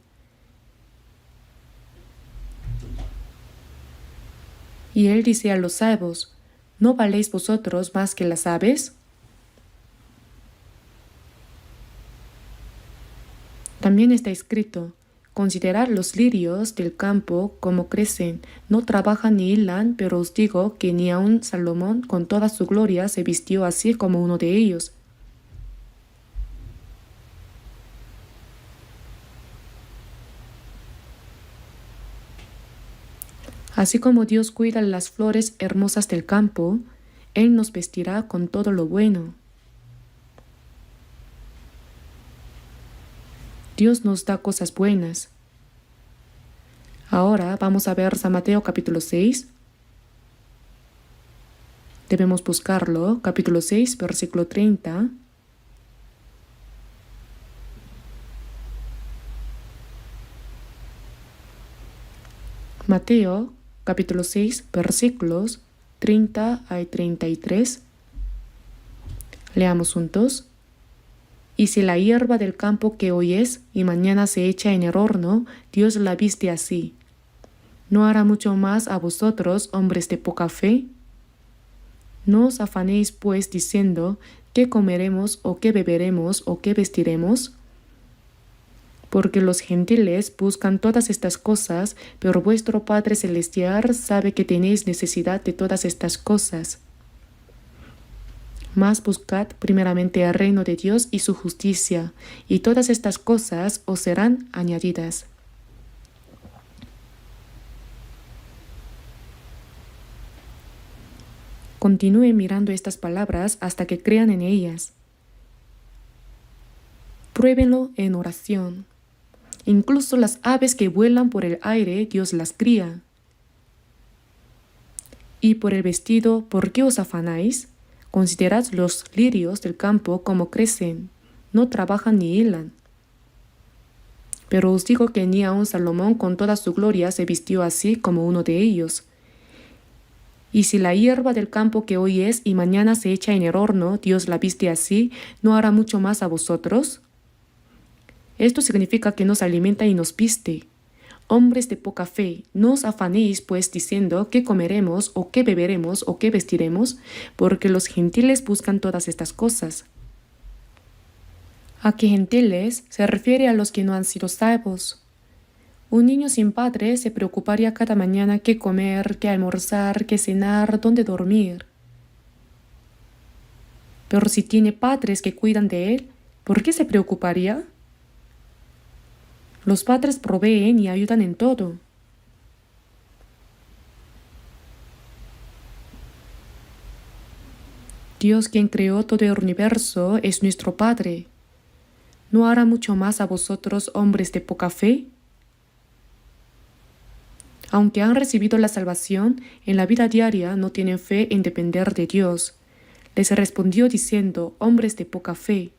Y Él dice a los salvos, ¿no valéis vosotros más que las aves? También está escrito, considerad los lirios del campo como crecen, no trabajan ni hilan, pero os digo que ni aun Salomón con toda su gloria se vistió así como uno de ellos. Así como Dios cuida las flores hermosas del campo, Él nos vestirá con todo lo bueno. Dios nos da cosas buenas. Ahora vamos a ver San Mateo capítulo 6. Debemos buscarlo, capítulo 6, versículo 30. Mateo capítulo 6 versículos 30 a 33. Leamos juntos. Y si la hierba del campo que hoy es y mañana se echa en el horno, Dios la viste así, ¿no hará mucho más a vosotros, hombres de poca fe? No os afanéis pues diciendo, ¿qué comeremos o qué beberemos o qué vestiremos? Porque los gentiles buscan todas estas cosas, pero vuestro Padre Celestial sabe que tenéis necesidad de todas estas cosas. Mas buscad primeramente el reino de Dios y su justicia, y todas estas cosas os serán añadidas. Continúen mirando estas palabras hasta que crean en ellas. Pruébenlo en oración. Incluso las aves que vuelan por el aire, Dios las cría. Y por el vestido, ¿por qué os afanáis? Considerad los lirios del campo como crecen, no trabajan ni hilan. Pero os digo que ni aun Salomón con toda su gloria se vistió así como uno de ellos. Y si la hierba del campo que hoy es y mañana se echa en el horno, Dios la viste así, ¿no hará mucho más a vosotros? Esto significa que nos alimenta y nos viste. Hombres de poca fe, no os afanéis pues diciendo qué comeremos o qué beberemos o qué vestiremos, porque los gentiles buscan todas estas cosas. ¿A qué gentiles? Se refiere a los que no han sido salvos. Un niño sin padre se preocuparía cada mañana qué comer, qué almorzar, qué cenar, dónde dormir. Pero si tiene padres que cuidan de él, ¿por qué se preocuparía? Los padres proveen y ayudan en todo. Dios, quien creó todo el universo, es nuestro Padre. ¿No hará mucho más a vosotros, hombres de poca fe? Aunque han recibido la salvación, en la vida diaria no tienen fe en depender de Dios. Les respondió diciendo, hombres de poca fe.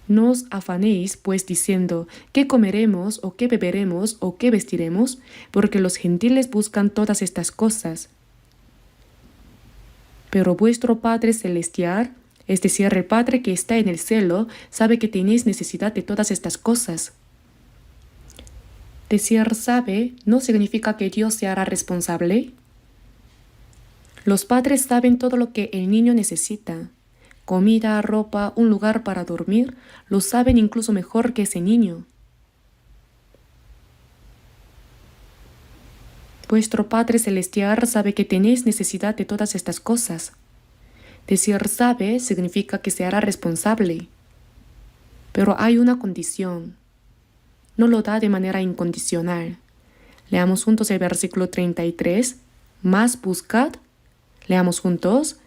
No os afanéis, pues, diciendo, ¿qué comeremos, o qué beberemos, o qué vestiremos? Porque los gentiles buscan todas estas cosas. Pero vuestro Padre Celestial, es decir, el Padre que está en el cielo, sabe que tenéis necesidad de todas estas cosas. Decir sabe no significa que Dios se hará responsable. Los padres saben todo lo que el niño necesita. Comida, ropa, un lugar para dormir, lo saben incluso mejor que ese niño. Vuestro Padre Celestial sabe que tenéis necesidad de todas estas cosas. Decir sabe significa que se hará responsable. Pero hay una condición. No lo da de manera incondicional. Leamos juntos el versículo 33. Más buscad. Leamos juntos.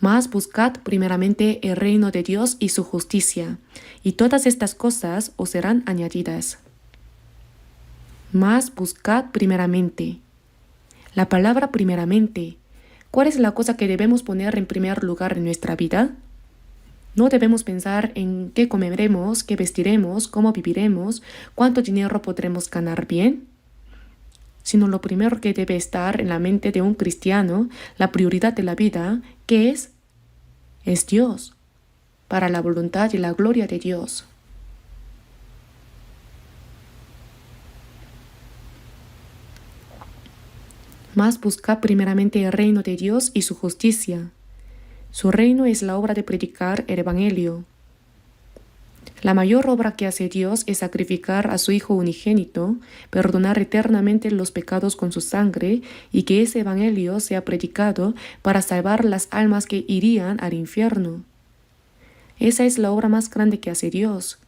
Mas buscad primeramente el reino de Dios y su justicia, y todas estas cosas os serán añadidas. Mas buscad primeramente. La palabra primeramente, ¿cuál es la cosa que debemos poner en primer lugar en nuestra vida? No debemos pensar en qué comeremos, qué vestiremos, cómo viviremos, cuánto dinero podremos ganar bien, sino lo primero que debe estar en la mente de un cristiano, la prioridad de la vida, ¿qué es? Es Dios, para la voluntad y la gloria de Dios. Mas buscad primeramente el reino de Dios y su justicia. Su reino es la obra de predicar el Evangelio. La mayor obra que hace Dios es sacrificar a su Hijo unigénito, perdonar eternamente los pecados con su sangre y que ese Evangelio sea predicado para salvar las almas que irían al infierno. Esa es la obra más grande que hace Dios.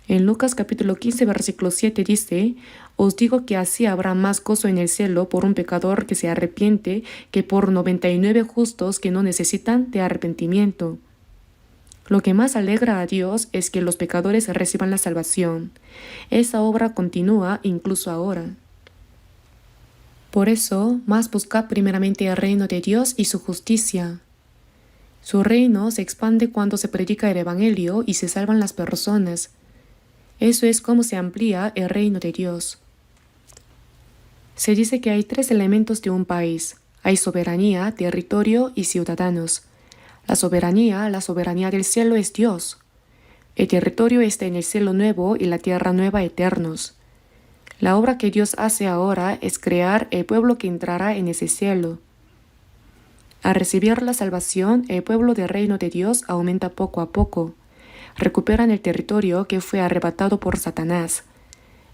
En Lucas capítulo 15 versículo 7 dice, os digo que así habrá más gozo en el cielo por un pecador que se arrepiente que por 99 justos que no necesitan de arrepentimiento. Lo que más alegra a Dios es que los pecadores reciban la salvación. Esa obra continúa incluso ahora. Por eso, más buscad primeramente el reino de Dios y su justicia. Su reino se expande cuando se predica el Evangelio y se salvan las personas. Eso es como se amplía el reino de Dios. Se dice que hay tres elementos de un país. Hay soberanía, territorio y ciudadanos. La soberanía del cielo es Dios. El territorio está en el cielo nuevo y la tierra nueva eternos. La obra que Dios hace ahora es crear el pueblo que entrará en ese cielo. Al recibir la salvación, el pueblo del reino de Dios aumenta poco a poco. Recuperan el territorio que fue arrebatado por Satanás.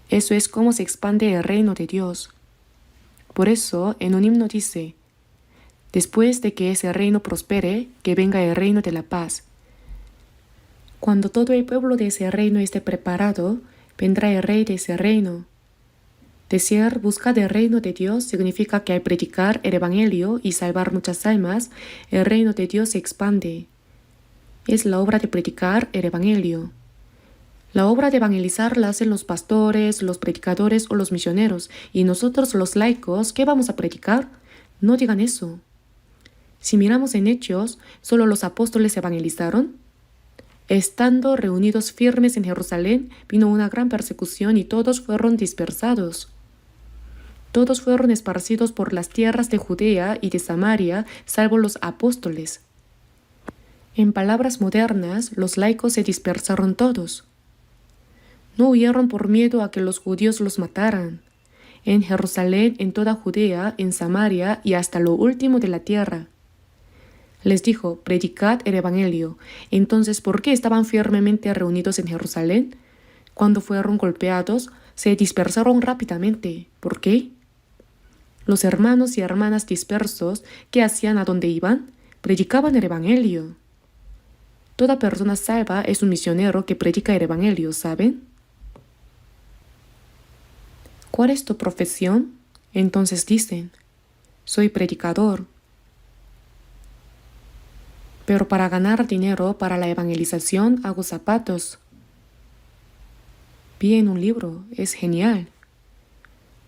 Eso es como se expande el reino de Dios. Por eso, en un himno dice: después de que ese reino prospere, que venga el reino de la paz. Cuando todo el pueblo de ese reino esté preparado, vendrá el rey de ese reino. Decir buscar el reino de Dios significa que al predicar el Evangelio y salvar muchas almas, el reino de Dios se expande. Es la obra de predicar el Evangelio. La obra de evangelizar la hacen los pastores, los predicadores o los misioneros, y nosotros los laicos, ¿qué vamos a predicar? No digan eso. Si miramos en Hechos, ¿solo los apóstoles evangelizaron? Estando reunidos firmes en Jerusalén, vino una gran persecución y todos fueron dispersados. Todos fueron esparcidos por las tierras de Judea y de Samaria, salvo los apóstoles. En palabras modernas, los laicos se dispersaron todos. No huyeron por miedo a que los judíos los mataran. En Jerusalén, en toda Judea, en Samaria y hasta lo último de la tierra. Les dijo: predicad el Evangelio. Entonces, ¿por qué estaban firmemente reunidos en Jerusalén? Cuando fueron golpeados, se dispersaron rápidamente. ¿Por qué? Los hermanos y hermanas dispersos, ¿qué hacían a donde iban? Predicaban el Evangelio. Toda persona salva es un misionero que predica el Evangelio, ¿saben? ¿Cuál es tu profesión? Entonces dicen: soy predicador. Pero para ganar dinero para la evangelización hago zapatos. Vi en un libro, es genial.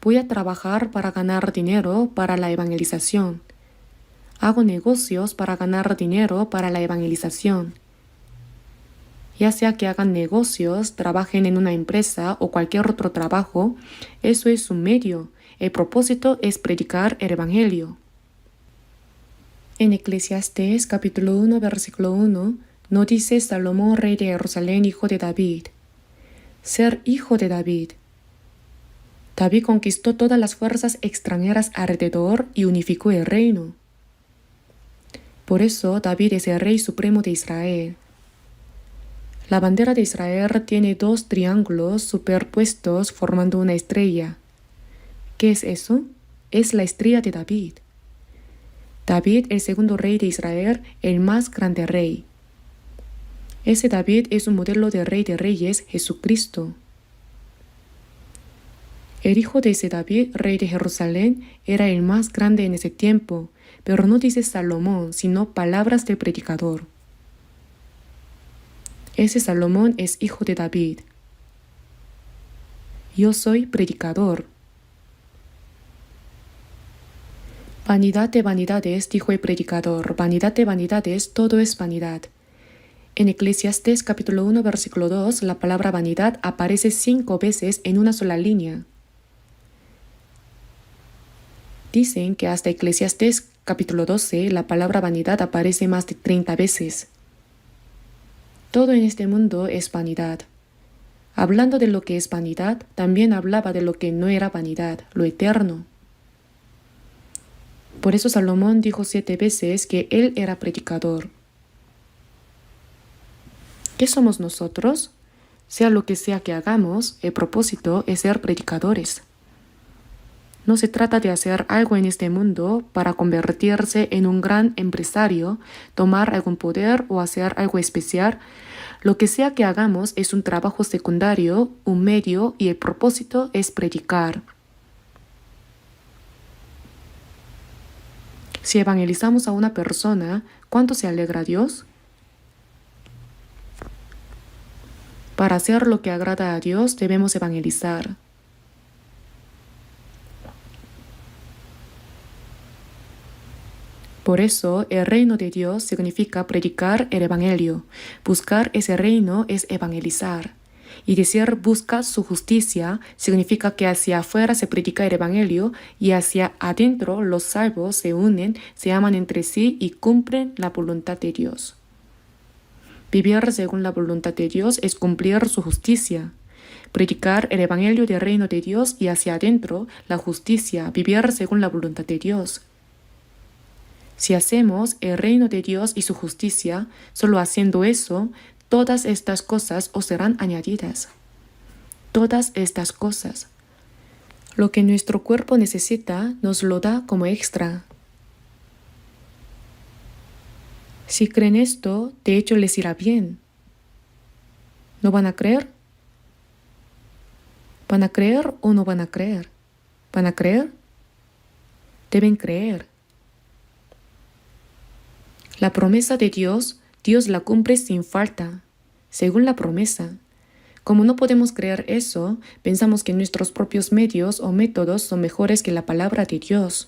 Voy a trabajar para ganar dinero para la evangelización. Hago negocios para ganar dinero para la evangelización. Ya sea que hagan negocios, trabajen en una empresa o cualquier otro trabajo, eso es un medio. El propósito es predicar el Evangelio. En Eclesiastés capítulo 1, versículo 1, no dice Salomón, rey de Jerusalén, hijo de David. Ser hijo de David. David conquistó todas las fuerzas extranjeras alrededor y unificó el reino. Por eso David es el rey supremo de Israel. La bandera de Israel tiene dos triángulos superpuestos formando una estrella. ¿Qué es eso? Es la estrella de David. David, el segundo rey de Israel, el más grande rey. Ese David es un modelo de rey de reyes, Jesucristo. El hijo de ese David, rey de Jerusalén, era el más grande en ese tiempo, pero no dice Salomón, sino palabras del predicador. Ese Salomón es hijo de David. Yo soy predicador. Vanidad de vanidades, dijo el predicador, vanidad de vanidades, todo es vanidad. En Eclesiastés capítulo 1, versículo 2, la palabra vanidad aparece 5 veces en una sola línea. Dicen que hasta Eclesiastés capítulo 12, la palabra vanidad aparece más de 30 veces. Todo en este mundo es vanidad. Hablando de lo que es vanidad, también hablaba de lo que no era vanidad, lo eterno. Por eso Salomón dijo 7 veces que él era predicador. ¿Qué somos nosotros? Sea lo que sea que hagamos, el propósito es ser predicadores. No se trata de hacer algo en este mundo para convertirse en un gran empresario, tomar algún poder o hacer algo especial. Lo que sea que hagamos es un trabajo secundario, un medio, y el propósito es predicar. Si evangelizamos a una persona, ¿cuánto se alegra Dios? Para hacer lo que agrada a Dios debemos evangelizar. Por eso, el reino de Dios significa predicar el Evangelio. Buscar ese reino es evangelizar. Y decir busca su justicia significa que hacia afuera se predica el Evangelio y hacia adentro los salvos se unen, se aman entre sí y cumplen la voluntad de Dios. Vivir según la voluntad de Dios es cumplir su justicia. Predicar el Evangelio del reino de Dios y hacia adentro la justicia, vivir según la voluntad de Dios. Si hacemos el reino de Dios y su justicia, solo haciendo eso, todas estas cosas os serán añadidas. Todas estas cosas. Lo que nuestro cuerpo necesita nos lo da como extra. Si creen esto, de hecho les irá bien. ¿No van a creer? ¿Van a creer o no van a creer? ¿Van a creer? Deben creer. La promesa de Dios, Dios la cumple sin falta, según la promesa. Como no podemos creer eso, pensamos que nuestros propios medios o métodos son mejores que la palabra de Dios.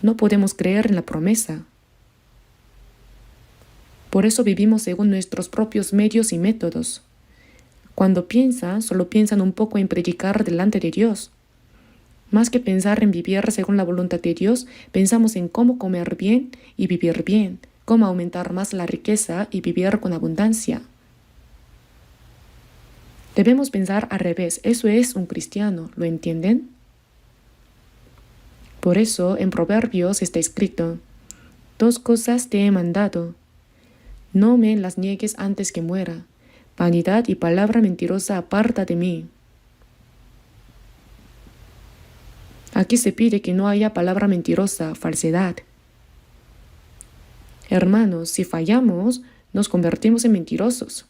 No podemos creer en la promesa. Por eso vivimos según nuestros propios medios y métodos. Cuando piensan, solo piensan un poco en predicar delante de Dios. Más que pensar en vivir según la voluntad de Dios, pensamos en cómo comer bien y vivir bien, cómo aumentar más la riqueza y vivir con abundancia. Debemos pensar al revés, eso es un cristiano, ¿lo entienden? Por eso en Proverbios está escrito: 2 cosas te he mandado, no me las niegues antes que muera, vanidad y palabra mentirosa aparta de mí. Aquí se pide que no haya palabra mentirosa, falsedad. Hermanos, si fallamos, nos convertimos en mentirosos.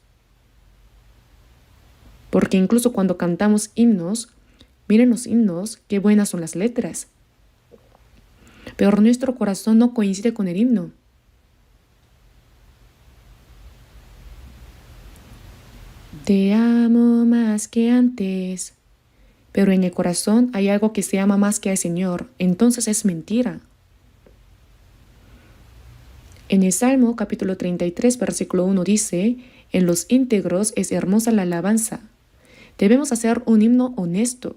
Porque incluso cuando cantamos himnos, miren los himnos, qué buenas son las letras. Pero nuestro corazón no coincide con el himno. Te amo más que antes. Pero en el corazón hay algo que se ama más que al Señor, entonces es mentira. En el Salmo capítulo 33, versículo 1 dice: en los íntegros es hermosa la alabanza. Debemos hacer un himno honesto.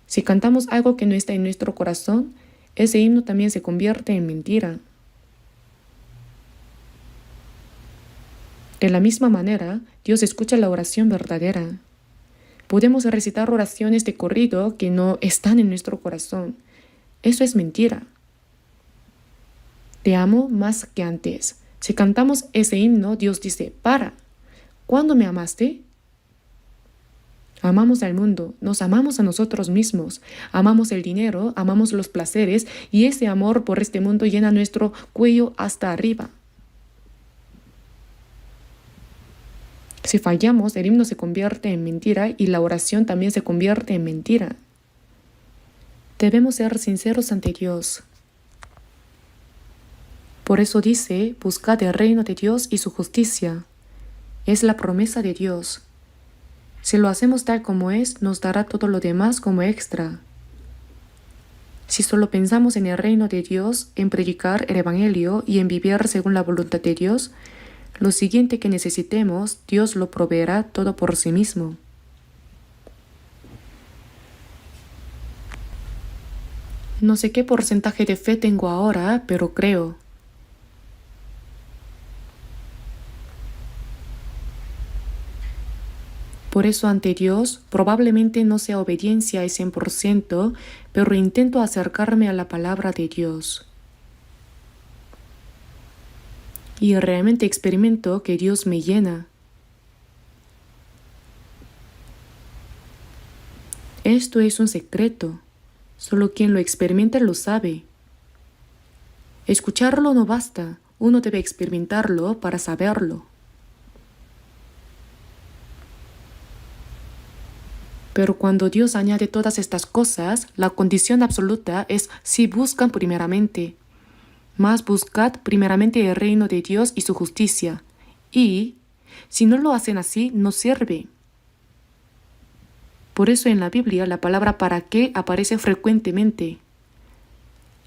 Si cantamos algo que no está en nuestro corazón, ese himno también se convierte en mentira. De la misma manera, Dios escucha la oración verdadera. Podemos recitar oraciones de corrido que no están en nuestro corazón. Eso es mentira. Te amo más que antes. Si cantamos ese himno, Dios dice: para. ¿Cuándo me amaste? Amamos al mundo, nos amamos a nosotros mismos, amamos el dinero, amamos los placeres y ese amor por este mundo llena nuestro cuello hasta arriba. Si fallamos, el himno se convierte en mentira y la oración también se convierte en mentira. Debemos ser sinceros ante Dios. Por eso dice: buscad el reino de Dios y su justicia. Es la promesa de Dios. Si lo hacemos tal como es, nos dará todo lo demás como extra. Si solo pensamos en el reino de Dios, en predicar el Evangelio y en vivir según la voluntad de Dios, lo siguiente que necesitemos, Dios lo proveerá todo por sí mismo. No sé qué porcentaje de fe tengo ahora, pero creo. Por eso ante Dios probablemente no sea obediencia al 100%, pero intento acercarme a la palabra de Dios. Y realmente experimento que Dios me llena. Esto es un secreto. Solo quien lo experimenta lo sabe. Escucharlo no basta. Uno debe experimentarlo para saberlo. Pero cuando Dios añade todas estas cosas, la condición absoluta es si buscan primeramente. Mas buscad primeramente el reino de Dios y su justicia. Y, si no lo hacen así, no sirve. Por eso en la Biblia la palabra ¿para qué? Aparece frecuentemente.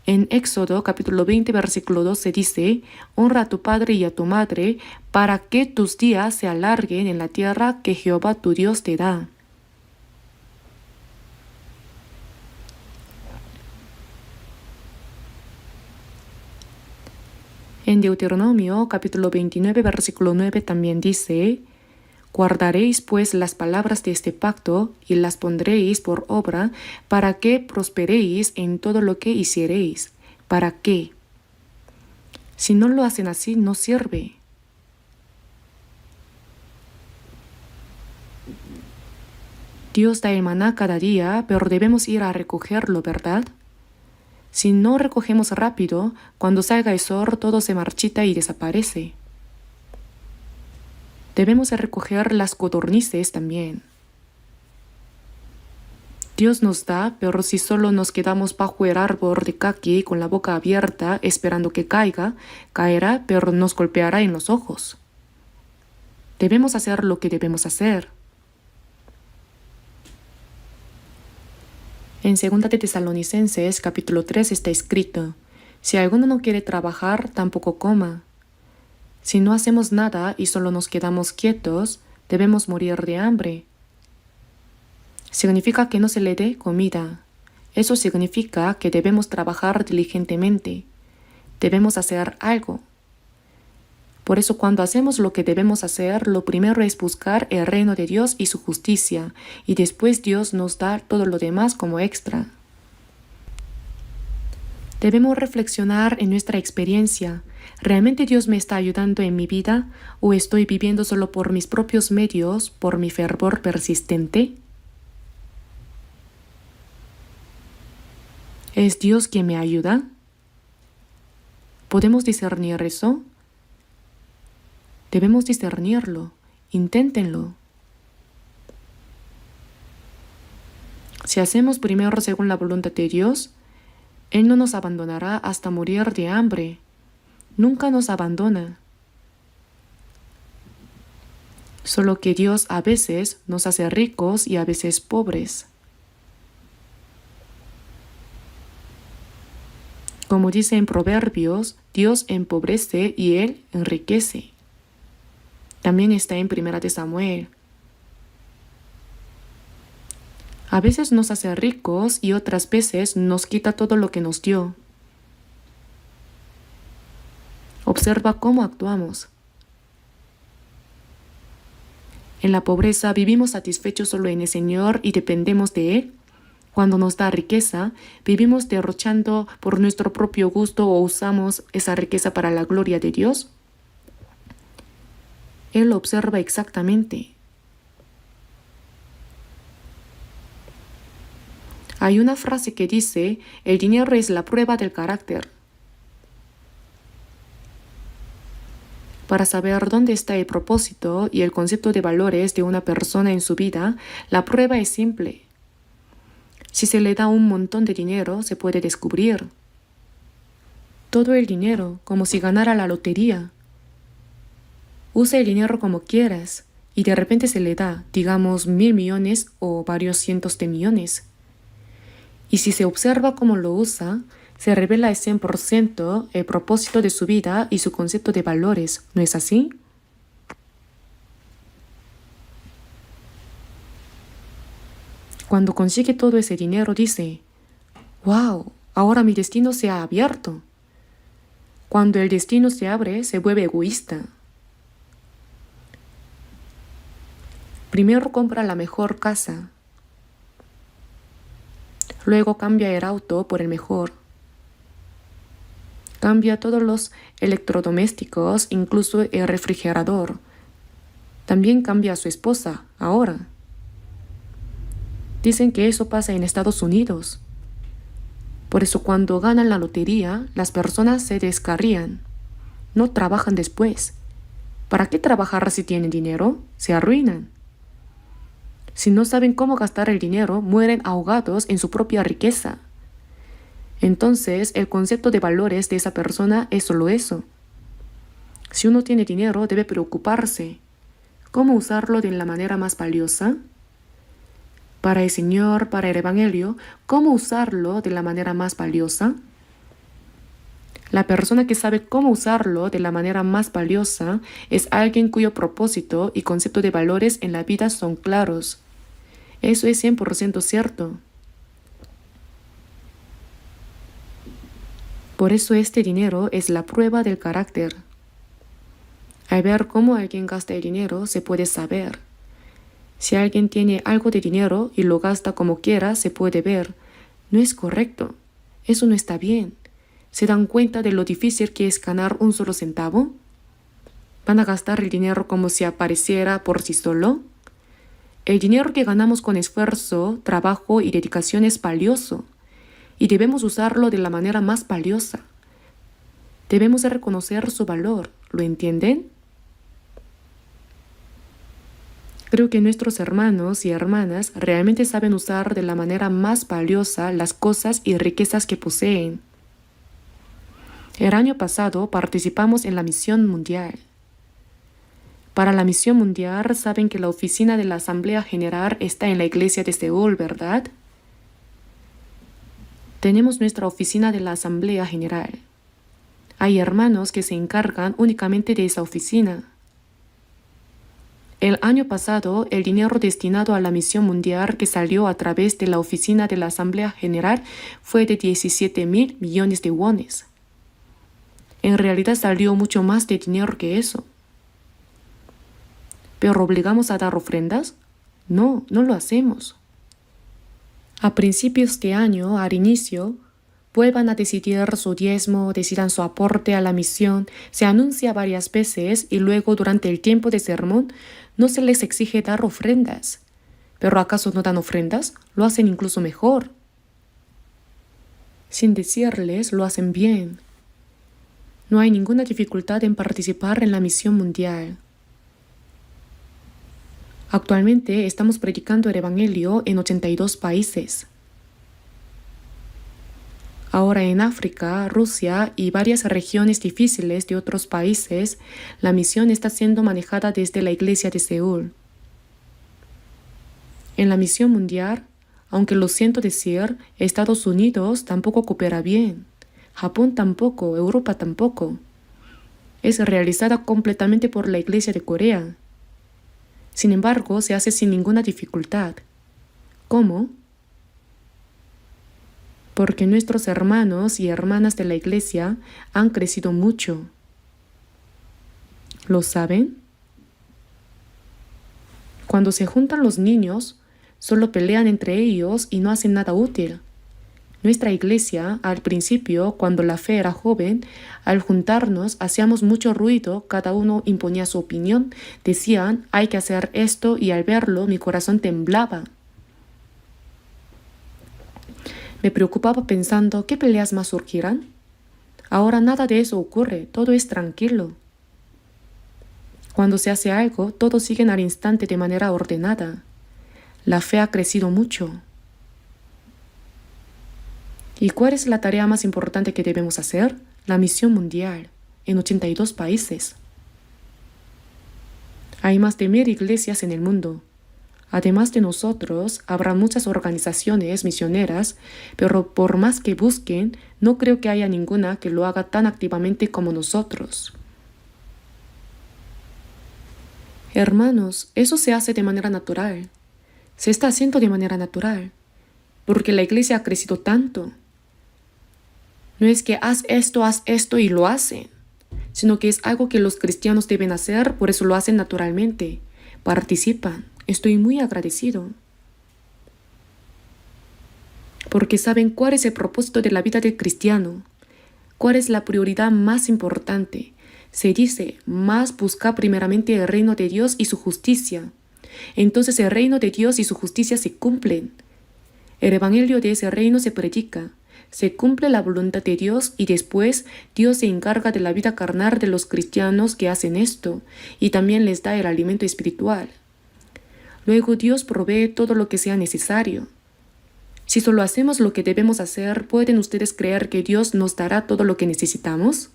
En Éxodo capítulo 20 versículo 12 dice, honra a tu padre y a tu madre para que tus días se alarguen en la tierra que Jehová tu Dios te da. En Deuteronomio capítulo 29 versículo 9 también dice, guardaréis pues las palabras de este pacto y las pondréis por obra para que prosperéis en todo lo que hiciereis. ¿Para qué? Si no lo hacen así, no sirve. Dios da el maná cada día, pero debemos ir a recogerlo, ¿verdad? Si no recogemos rápido, cuando salga el sol todo se marchita y desaparece. Debemos recoger las codornices también. Dios nos da, pero si solo nos quedamos bajo el árbol de caqui con la boca abierta esperando que caiga, caerá, pero nos golpeará en los ojos. Debemos hacer lo que debemos hacer. En 2 de Tesalonicenses capítulo 3 está escrito, si alguno no quiere trabajar, tampoco coma. Si no hacemos nada y solo nos quedamos quietos, debemos morir de hambre. Significa que no se le dé comida. Eso significa que debemos trabajar diligentemente. Debemos hacer algo. Por eso cuando hacemos lo que debemos hacer, lo primero es buscar el reino de Dios y su justicia, y después Dios nos da todo lo demás como extra. Debemos reflexionar en nuestra experiencia. ¿Realmente Dios me está ayudando en mi vida o estoy viviendo solo por mis propios medios, por mi fervor persistente? ¿Es Dios quien me ayuda? ¿Podemos discernir eso? Debemos discernirlo. Inténtenlo. Si hacemos primero según la voluntad de Dios, Él no nos abandonará hasta morir de hambre. Nunca nos abandona. Solo que Dios a veces nos hace ricos y a veces pobres. Como dice en Proverbios, Dios empobrece y Él enriquece. También está en 1 de Samuel. A veces nos hace ricos y otras veces nos quita todo lo que nos dio. Observa cómo actuamos. En la pobreza vivimos satisfechos solo en el Señor y dependemos de Él. Cuando nos da riqueza, vivimos derrochando por nuestro propio gusto o usamos esa riqueza para la gloria de Dios. Él lo observa exactamente. Hay una frase que dice, el dinero es la prueba del carácter. Para saber dónde está el propósito y el concepto de valores de una persona en su vida, la prueba es simple. Si se le da un montón de dinero, se puede descubrir. Todo el dinero, como si ganara la lotería. Usa el dinero como quieras y de repente se le da, digamos, 1.000 millones o varios cientos de millones. Y si se observa cómo lo usa, se revela al 100% el propósito de su vida y su concepto de valores, ¿no es así? Cuando consigue todo ese dinero dice, ¡wow! Ahora mi destino se ha abierto. Cuando el destino se abre, se vuelve egoísta. Primero compra la mejor casa. Luego cambia el auto por el mejor. Cambia todos los electrodomésticos, incluso el refrigerador. También cambia a su esposa, ahora. Dicen que eso pasa en Estados Unidos. Por eso cuando ganan la lotería, las personas se descarrían. No trabajan después. ¿Para qué trabajar si tienen dinero? Se arruinan. Si no saben cómo gastar el dinero, mueren ahogados en su propia riqueza. Entonces, el concepto de valores de esa persona es solo eso. Si uno tiene dinero, debe preocuparse. ¿Cómo usarlo de la manera más valiosa? Para el Señor, para el Evangelio, ¿cómo usarlo de la manera más valiosa? La persona que sabe cómo usarlo de la manera más valiosa es alguien cuyo propósito y concepto de valores en la vida son claros. Eso es 100% cierto. Por eso este dinero es la prueba del carácter. Al ver cómo alguien gasta el dinero, se puede saber. Si alguien tiene algo de dinero y lo gasta como quiera, se puede ver. No es correcto. Eso no está bien. ¿Se dan cuenta de lo difícil que es ganar un solo centavo? ¿Van a gastar el dinero como si apareciera por sí solo? El dinero que ganamos con esfuerzo, trabajo y dedicación es valioso y debemos usarlo de la manera más valiosa. Debemos reconocer su valor, ¿lo entienden? Creo que nuestros hermanos y hermanas realmente saben usar de la manera más valiosa las cosas y riquezas que poseen. El año pasado participamos en la misión mundial. Para la misión mundial saben que la oficina de la Asamblea General está en la iglesia de Seúl, ¿verdad? Tenemos nuestra oficina de la Asamblea General. Hay hermanos que se encargan únicamente de esa oficina. El año pasado, el dinero destinado a la misión mundial que salió a través de la oficina de la Asamblea General fue de 17.000 millones de wones. En realidad salió mucho más de dinero que eso. ¿Pero obligamos a dar ofrendas? No, no lo hacemos. A principios de año, al inicio, vuelvan a decidir su diezmo, decidan su aporte a la misión, se anuncia varias veces y luego durante el tiempo de sermón no se les exige dar ofrendas. ¿Pero acaso no dan ofrendas? Lo hacen incluso mejor. Sin decirles, lo hacen bien. No hay ninguna dificultad en participar en la misión mundial. Actualmente estamos predicando el Evangelio en 82 países. Ahora en África, Rusia y varias regiones difíciles de otros países, la misión está siendo manejada desde la iglesia de Seúl. En la misión mundial, aunque lo siento decir, Estados Unidos tampoco coopera bien. Japón tampoco, Europa tampoco. Es realizada completamente por la Iglesia de Corea. Sin embargo, se hace sin ninguna dificultad. ¿Cómo? Porque nuestros hermanos y hermanas de la Iglesia han crecido mucho. ¿Lo saben? Cuando se juntan los niños, solo pelean entre ellos y no hacen nada útil. Nuestra iglesia, al principio, cuando la fe era joven, al juntarnos hacíamos mucho ruido, cada uno imponía su opinión, decían, hay que hacer esto y al verlo mi corazón temblaba. Me preocupaba pensando, ¿qué peleas más surgirán? Ahora nada de eso ocurre, todo es tranquilo. Cuando se hace algo, todos siguen al instante de manera ordenada. La fe ha crecido mucho. ¿Y cuál es la tarea más importante que debemos hacer? La misión mundial, en 82 países. Hay más de 1.000 iglesias en el mundo. Además de nosotros, habrá muchas organizaciones misioneras, pero por más que busquen, no creo que haya ninguna que lo haga tan activamente como nosotros. Hermanos, eso se hace de manera natural. Se está haciendo de manera natural, porque la iglesia ha crecido tanto. No es que haz esto y lo hacen, sino que es algo que los cristianos deben hacer, por eso lo hacen naturalmente. Participan. Estoy muy agradecido. Porque saben cuál es el propósito de la vida del cristiano, cuál es la prioridad más importante. Se dice, más busca primeramente el reino de Dios y su justicia. Entonces el reino de Dios y su justicia se cumplen. El evangelio de ese reino se predica. Se cumple la voluntad de Dios y después Dios se encarga de la vida carnal de los cristianos que hacen esto y también les da el alimento espiritual. Luego Dios provee todo lo que sea necesario. Si solo hacemos lo que debemos hacer, ¿pueden ustedes creer que Dios nos dará todo lo que necesitamos?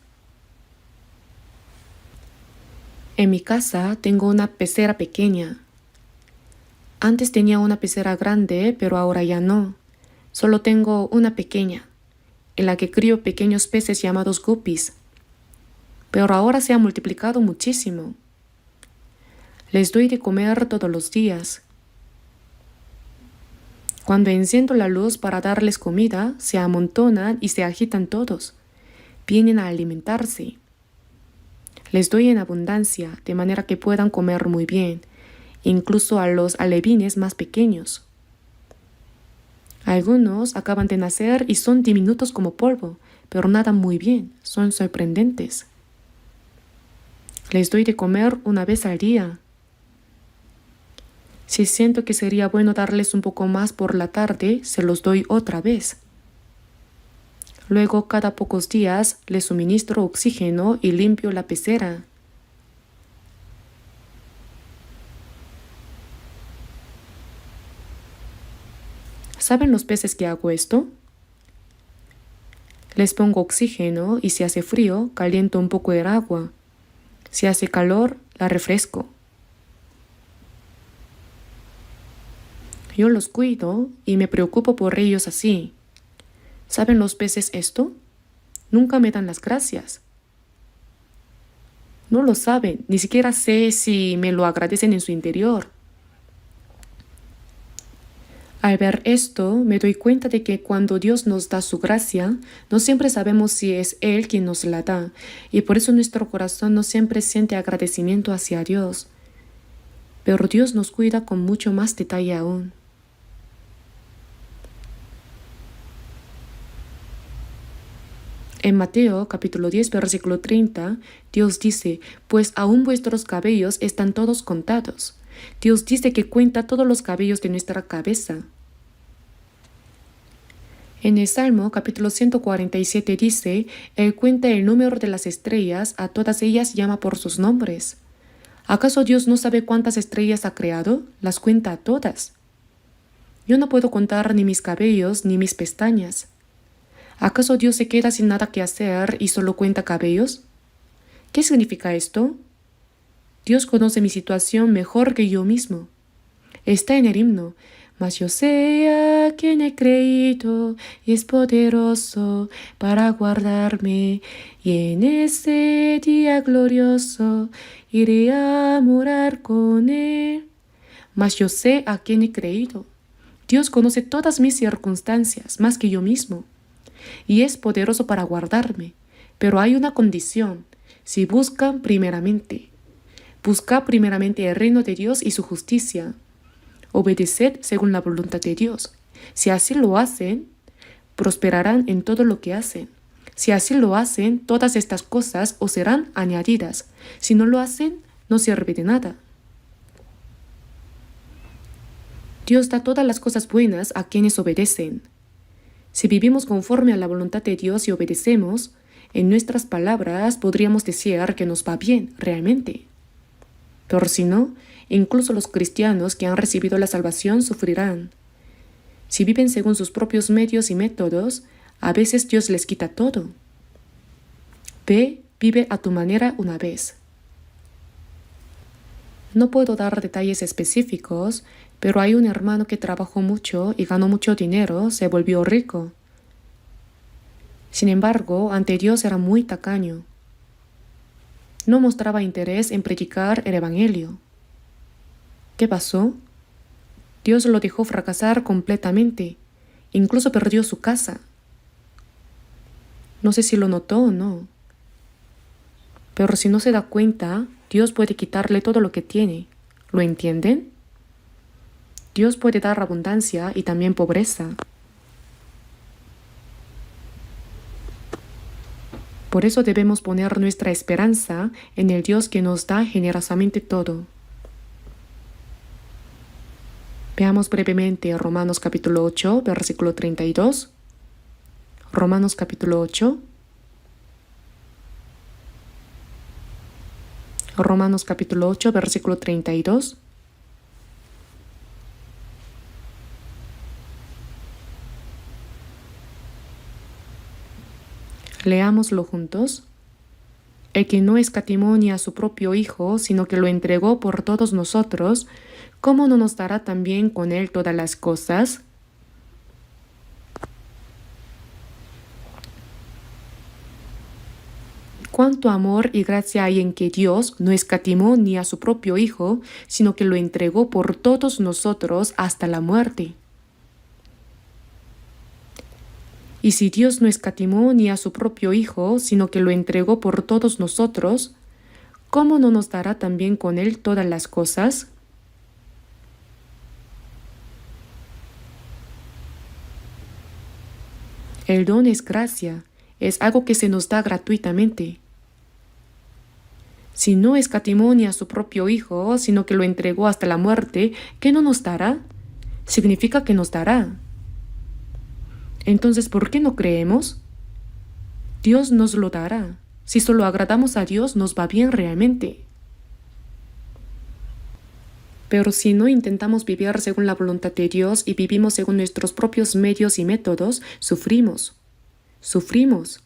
En mi casa tengo una pecera pequeña. Antes tenía una pecera grande, pero ahora ya no. Solo tengo una pequeña. en la que crío pequeños peces llamados guppies, pero ahora se ha multiplicado muchísimo. Les doy de comer todos los días. Cuando enciendo la luz para darles comida, se amontonan y se agitan todos. Vienen a alimentarse. Les doy en abundancia, de manera que puedan comer muy bien, incluso a los alevines más pequeños. Algunos acaban de nacer y son diminutos como polvo, pero nadan muy bien, son sorprendentes. Les doy de comer una vez al día. Si siento que sería bueno darles un poco más por la tarde, se los doy otra vez. Luego, cada pocos días, les suministro oxígeno y limpio la pecera. ¿Saben los peces que hago esto? Les pongo oxígeno y si hace frío, caliento un poco el agua. Si hace calor, la refresco. Yo los cuido y me preocupo por ellos así. ¿Saben los peces esto? Nunca me dan las gracias. No lo saben, ni siquiera sé si me lo agradecen en su interior. Al ver esto, me doy cuenta de que cuando Dios nos da su gracia, no siempre sabemos si es Él quien nos la da, y por eso nuestro corazón no siempre siente agradecimiento hacia Dios. Pero Dios nos cuida con mucho más detalle aún. En Mateo capítulo 10, versículo 30, Dios dice, pues aún vuestros cabellos están todos contados. Dios dice que cuenta todos los cabellos de nuestra cabeza. En el Salmo capítulo 147 dice, Él cuenta el número de las estrellas, a todas ellas llama por sus nombres. ¿Acaso Dios no sabe cuántas estrellas ha creado? Las cuenta a todas. Yo no puedo contar ni mis cabellos ni mis pestañas. ¿Acaso Dios se queda sin nada que hacer y solo cuenta cabellos? ¿Qué significa esto? Dios conoce mi situación mejor que yo mismo. Está en el himno. Mas yo sé a quien he creído y es poderoso para guardarme. Y en ese día glorioso iré a morar con Él. Mas yo sé a quien he creído. Dios conoce todas mis circunstancias más que yo mismo. Y es poderoso para guardarme. Pero hay una condición. Si buscad primeramente el reino de Dios y su justicia. Obedeced según la voluntad de Dios. Si así lo hacen, prosperarán en todo lo que hacen. Si así lo hacen, todas estas cosas os serán añadidas. Si no lo hacen, no sirve de nada. Dios da todas las cosas buenas a quienes obedecen. Si vivimos conforme a la voluntad de Dios y obedecemos, en nuestras palabras podríamos decir que nos va bien realmente. Pero si no, incluso los cristianos que han recibido la salvación sufrirán. Si viven según sus propios medios y métodos, a veces Dios les quita todo. Ve, vive a tu manera una vez. No puedo dar detalles específicos, pero hay un hermano que trabajó mucho y ganó mucho dinero, se volvió rico. Sin embargo, ante Dios era muy tacaño. No mostraba interés en predicar el Evangelio. ¿Qué pasó? Dios lo dejó fracasar completamente. Incluso perdió su casa. No sé si lo notó o no. Pero si no se da cuenta, Dios puede quitarle todo lo que tiene. ¿Lo entienden? Dios puede dar abundancia y también pobreza. Por eso debemos poner nuestra esperanza en el Dios que nos da generosamente todo. Veamos brevemente Romanos capítulo 8, versículo 32. Romanos capítulo 8. Romanos capítulo 8, versículo 32. Leámoslo juntos. El que no escatimó ni a su propio Hijo, sino que lo entregó por todos nosotros, ¿cómo no nos dará también con Él todas las cosas? Cuánto amor y gracia hay en que Dios no escatimó ni a su propio Hijo, sino que lo entregó por todos nosotros hasta la muerte. Y si Dios no escatimó ni a su propio Hijo, sino que lo entregó por todos nosotros, ¿cómo no nos dará también con Él todas las cosas? El don es gracia, es algo que se nos da gratuitamente. Si no escatimó ni a su propio Hijo, sino que lo entregó hasta la muerte, ¿qué no nos dará? Significa que nos dará. Entonces, ¿por qué no creemos? Dios nos lo dará. Si solo agradamos a Dios, nos va bien realmente. Pero si no intentamos vivir según la voluntad de Dios y vivimos según nuestros propios medios y métodos, sufrimos. Sufrimos.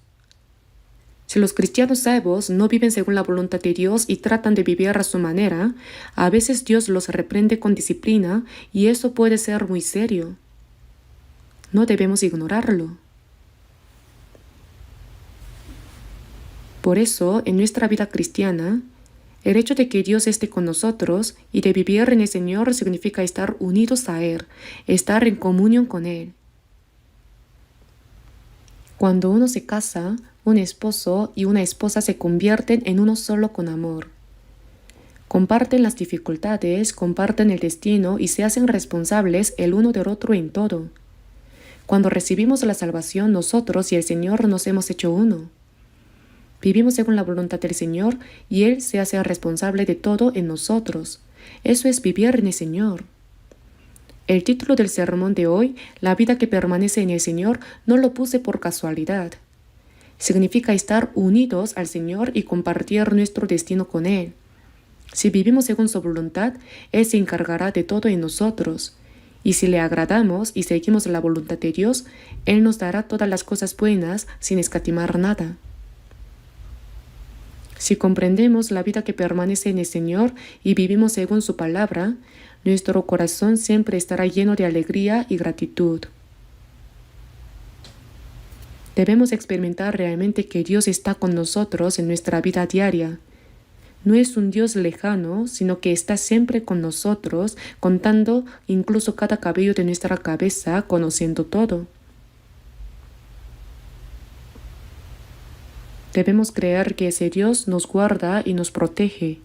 Si los cristianos salvos no viven según la voluntad de Dios y tratan de vivir a su manera, a veces Dios los reprende con disciplina y eso puede ser muy serio. No debemos ignorarlo. Por eso, en nuestra vida cristiana, el hecho de que Dios esté con nosotros y de vivir en el Señor significa estar unidos a Él, estar en comunión con Él. Cuando uno se casa, un esposo y una esposa se convierten en uno solo con amor. Comparten las dificultades, comparten el destino y se hacen responsables el uno del otro en todo. Cuando recibimos la salvación, nosotros y el Señor nos hemos hecho uno. Vivimos según la voluntad del Señor y Él se hace responsable de todo en nosotros. Eso es vivir en el Señor. El título del sermón de hoy, La vida que permanece en el Señor, no lo puse por casualidad. Significa estar unidos al Señor y compartir nuestro destino con Él. Si vivimos según su voluntad, Él se encargará de todo en nosotros. Y si le agradamos y seguimos la voluntad de Dios, Él nos dará todas las cosas buenas sin escatimar nada. Si comprendemos la vida que permanece en el Señor y vivimos según su palabra, nuestro corazón siempre estará lleno de alegría y gratitud. Debemos experimentar realmente que Dios está con nosotros en nuestra vida diaria. No es un Dios lejano, sino que está siempre con nosotros, contando incluso cada cabello de nuestra cabeza, conociendo todo. Debemos creer que ese Dios nos guarda y nos protege.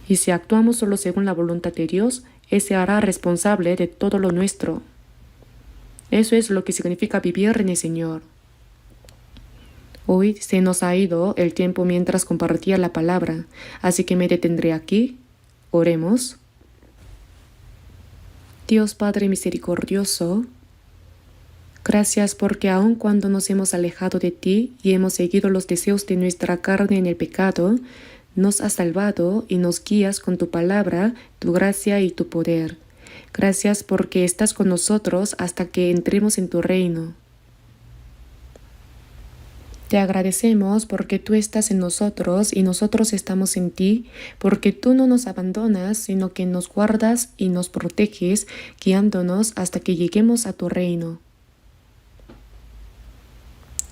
Y si actuamos solo según la voluntad de Dios, Él se hará responsable de todo lo nuestro. Eso es lo que significa vivir en el Señor. Hoy se nos ha ido el tiempo mientras compartía la palabra, así que me detendré aquí. Oremos. Dios Padre misericordioso, gracias porque aun cuando nos hemos alejado de ti y hemos seguido los deseos de nuestra carne en el pecado, nos has salvado y nos guías con tu palabra, tu gracia y tu poder. Gracias porque estás con nosotros hasta que entremos en tu reino. Te agradecemos porque tú estás en nosotros y nosotros estamos en ti, porque tú no nos abandonas, sino que nos guardas y nos proteges, guiándonos hasta que lleguemos a tu reino.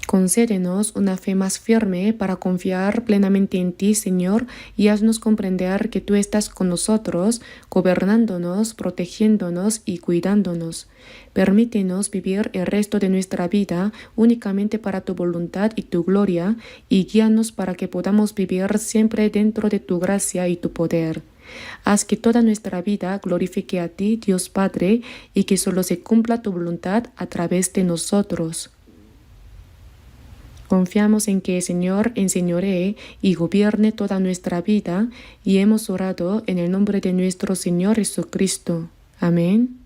Concédenos una fe más firme para confiar plenamente en ti, Señor, y haznos comprender que tú estás con nosotros, gobernándonos, protegiéndonos y cuidándonos. Permítenos vivir el resto de nuestra vida únicamente para tu voluntad y tu gloria, y guíanos para que podamos vivir siempre dentro de tu gracia y tu poder. Haz que toda nuestra vida glorifique a ti, Dios Padre, y que solo se cumpla tu voluntad a través de nosotros. Confiamos en que el Señor enseñoree y gobierne toda nuestra vida y hemos orado en el nombre de nuestro Señor Jesucristo. Amén.